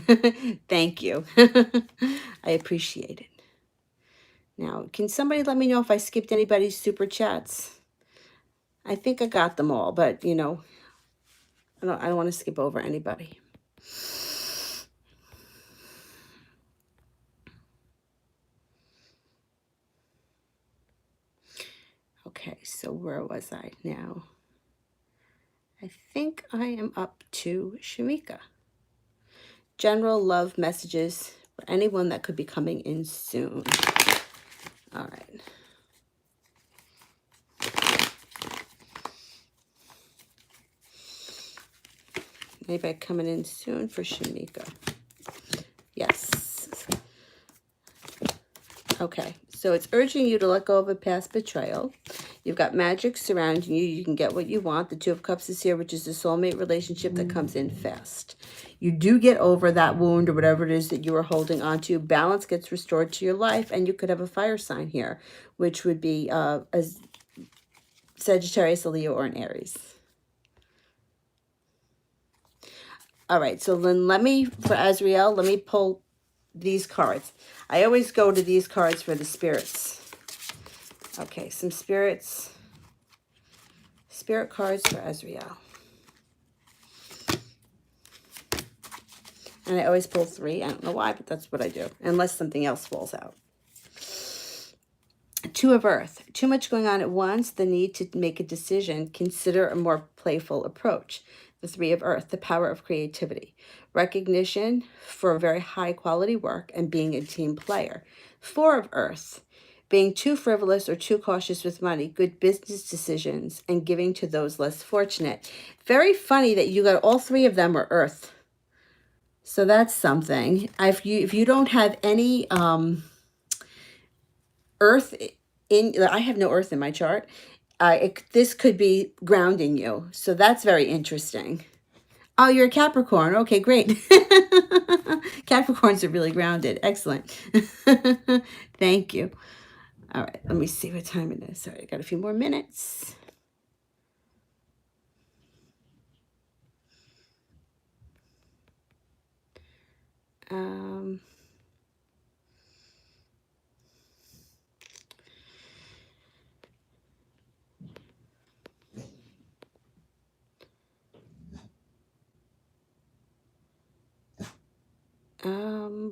Thank you. I appreciate it. Now, can somebody let me know if I skipped anybody's super chats? I think I got them all, but you know, I don't want to skip over anybody. Okay, so where was I now? I think I am up to Shamika. General love messages for anyone that could be coming in soon. All right. Anybody coming in soon for Shamika? Yes. Okay, so it's urging you to let go of a past betrayal. You've got magic surrounding you. You can get what you want. The Two of Cups is here, which is the soulmate relationship that comes in fast. You do get over that wound or whatever it is that you are holding on to. Balance gets restored to your life, and you could have a fire sign here, which would be a Sagittarius, a Leo, or an Aries. All right, so then for Azriel, let me pull these cards. I always go to these cards for the spirits. Okay, some spirit cards for Azriel. And I always pull 3. I don't know why, but that's what I do, unless something else falls out. Two of Earth. Too much going on at once. The need to make a decision. Consider a more playful approach. The Three of Earth. The power of creativity. Recognition for very high quality work and being a team player. Four of Earth. Being too frivolous or too cautious with money. Good business decisions and giving to those less fortunate. Very funny that you got all 3 of them are Earth. So that's something. If you don't have any Earth in, I have no Earth in my chart. This could be grounding you. So that's very interesting. Oh, you're a Capricorn. Okay, great. Capricorns are really grounded. Excellent. Thank you. All right, let me see what time it is. Sorry, I got a few more minutes.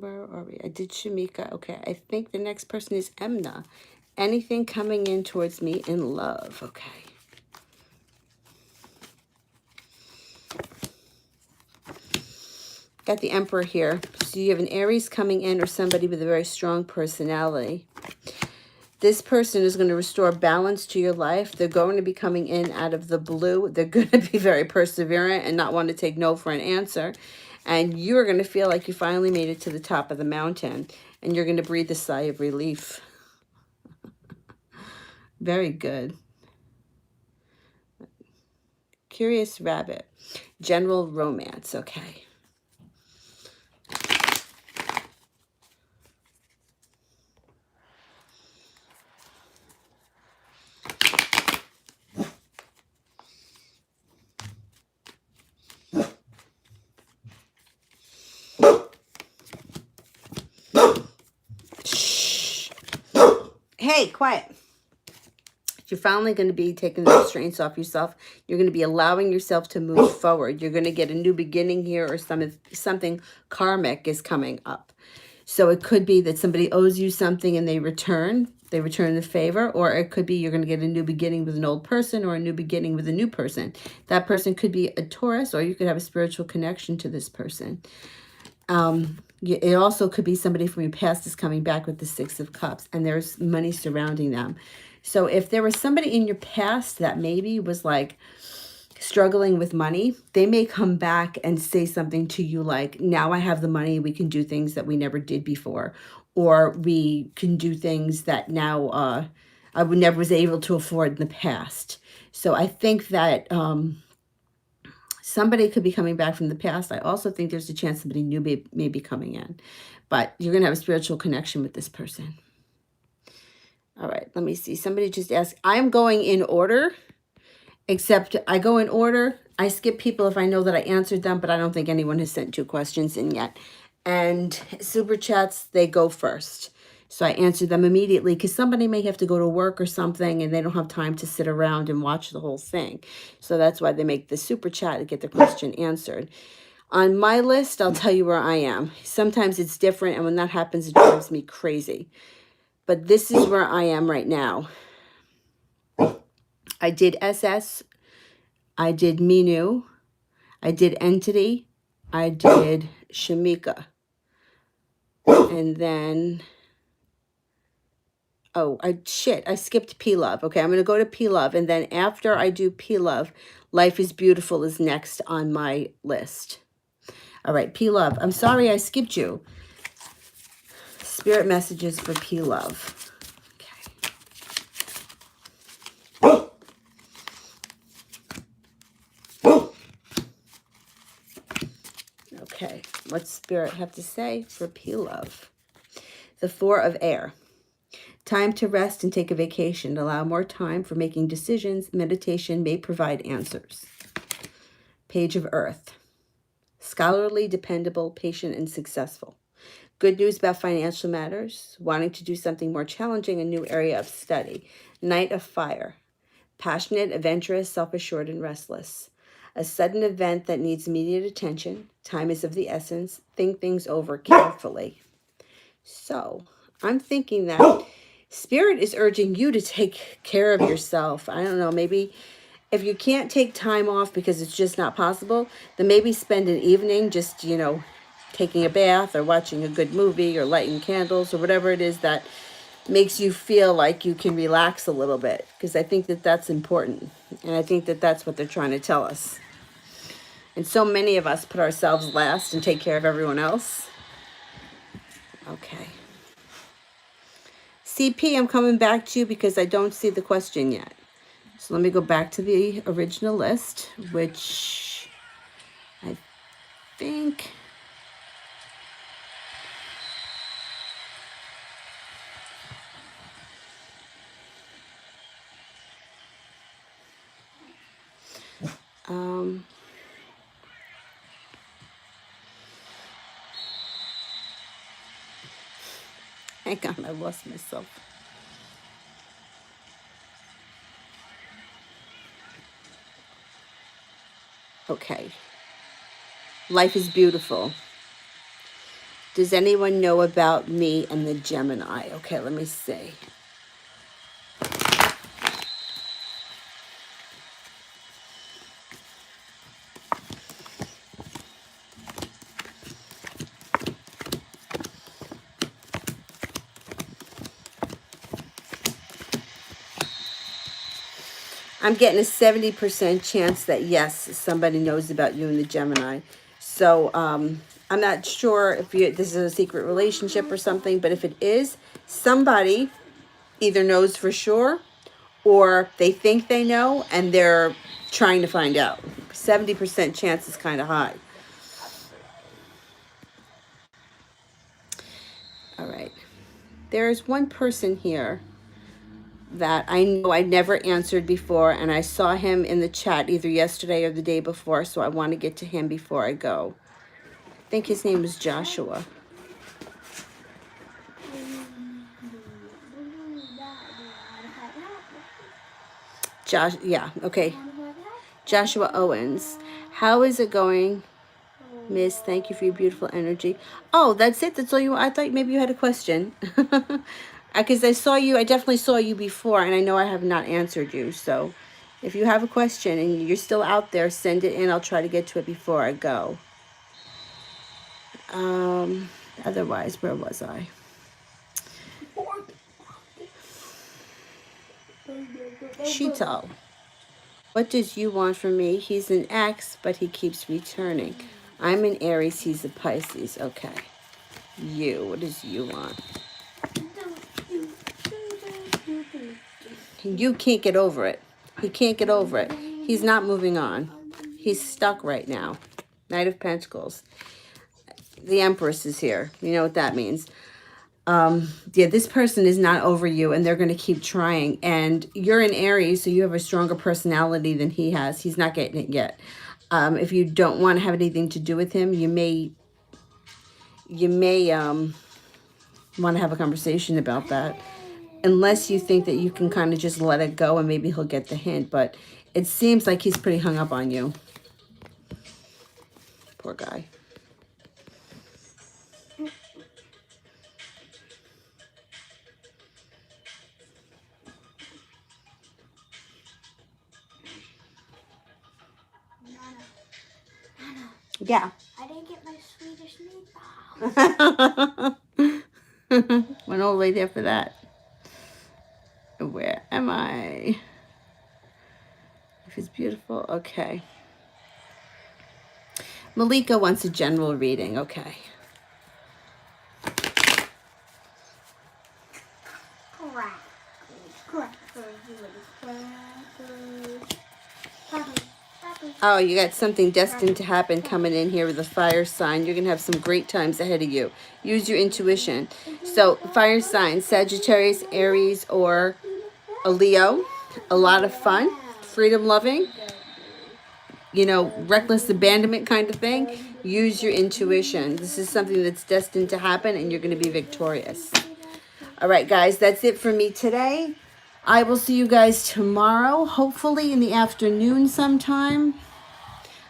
Where are we? I did Shamika. Okay, I think the next person is Emna. Anything coming in towards me in love. Okay. Got the Emperor here. So you have an Aries coming in or somebody with a very strong personality. This person is going to restore balance to your life. They're going to be coming in out of the blue. They're going to be very perseverant and not want to take no for an answer. And you're going to feel like you finally made it to the top of the mountain. And you're going to breathe a sigh of relief. Very good. Curious Rabbit. General romance. Okay. Hey, quiet. You're finally going to be taking the restraints off yourself. You're going to be allowing yourself to move forward. You're going to get a new beginning here, or something karmic is coming up. So it could be that somebody owes you something and they return the favor, or it could be you're going to get a new beginning with an old person or a new beginning with a new person. That person could be a Taurus, or you could have a spiritual connection to this person. It also could be somebody from your past is coming back with the Six of Cups, and there's money surrounding them. So if there was somebody in your past that maybe was like struggling with money, they may come back and say something to you like, now I have the money, we can do things that we never did before, or we can do things that now I would never was able to afford in the past. So I think that somebody could be coming back from the past. I also think there's a chance somebody new may be coming in, but you're going to have a spiritual connection with this person. All right, let me see. Somebody just asked, I'm going in order, except I go in order. I skip people if I know that I answered them, but I don't think anyone has sent 2 questions in yet. And super chats, they go first. So I answer them immediately because somebody may have to go to work or something and they don't have time to sit around and watch the whole thing. So that's why they make the super chat to get the question answered. On my list, I'll tell you where I am. Sometimes it's different, and when that happens, it drives me crazy. But this is where I am right now. I did SS. I did Minu. I did Entity. I did Shamika. And then, I skipped P-Love. Okay, I'm going to go to P-Love. And then after I do P-Love, Life is Beautiful is next on my list. All right, P-Love. I'm sorry I skipped you. Spirit messages for P-Love. Okay, what's Spirit have to say for P-Love? The Four of Air. Time to rest and take a vacation. Allow more time for making decisions. Meditation may provide answers. Page of Earth. Scholarly, dependable, patient, and successful. Good news about financial matters. Wanting to do something more challenging, a new area of study. Knight of Fire. Passionate, adventurous, self-assured, and restless. A sudden event that needs immediate attention. Time is of the essence. Think things over carefully. So, I'm thinking that Spirit is urging you to take care of yourself. I don't know, maybe if you can't take time off because it's just not possible, then maybe spend an evening just, taking a bath or watching a good movie or lighting candles or whatever it is that makes you feel like you can relax a little bit, because I think that that's important. And I think that that's what they're trying to tell us. And so many of us put ourselves last and take care of everyone else. Okay. CP, I'm coming back to you because I don't see the question yet. So let me go back to the original list, which I think... hang on, I lost myself. Okay. Life is beautiful. Does anyone know about me and the Gemini? Okay, let me see. I'm getting a 70% chance that yes, somebody knows about you and the Gemini. So I'm not sure if this is a secret relationship or something, but if it is, somebody either knows for sure or they think they know and they're trying to find out. 70% chance is kind of high. All right. There's one person here that I know I never answered before, and I saw him in the chat either yesterday or the day before, so I want to get to him before I go. I think his name is Joshua. Yeah, okay. Joshua Owens. How is it going, Miss? Thank you for your beautiful energy. Oh, that's it? That's all you... I thought maybe you had a question. Because I definitely saw you before, and I know I have not answered you. So if you have a question and you're still out there, send it in. I'll try to get to it before I go. Otherwise, where was I? Shito. What does you want from me? He's an ex, but he keeps returning. I'm an Aries. He's a Pisces. Okay. You. What does you want? You can't get over it. He can't get over it. He's not moving on. He's stuck right now. Knight of Pentacles. The Empress is here. You know what that means. Yeah, this person is not over you, and they're going to keep trying. And you're in Aries, so you have a stronger personality than he has. He's not getting it yet. If you don't want to have anything to do with him, you may want to have a conversation about that. Unless you think that you can kind of just let it go and maybe he'll get the hint. But it seems like he's pretty hung up on you. Poor guy. Yeah. I didn't get my Swedish meatball. Went all the way there for that. Where am I? If it's beautiful, okay. Malika wants a general reading, okay. Oh, you got something destined to happen coming in here with a fire sign. You're going to have some great times ahead of you. Use your intuition. So, fire signs, Sagittarius, Aries, or a Leo. A lot of fun, freedom loving, you know, reckless abandonment kind of thing. Use your intuition. This is something that's destined to happen and you're going to be victorious. All right, guys, that's it for me today. I will see you guys tomorrow, hopefully in the afternoon sometime.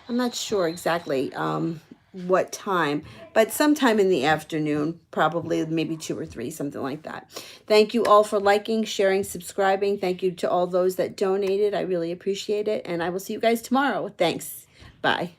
I'm not sure exactly what time, but sometime in the afternoon, probably maybe 2 or 3, something like that. Thank you all for liking, sharing, subscribing. Thank you to all those that donated. I really appreciate it. And I will see you guys tomorrow. Thanks. Bye.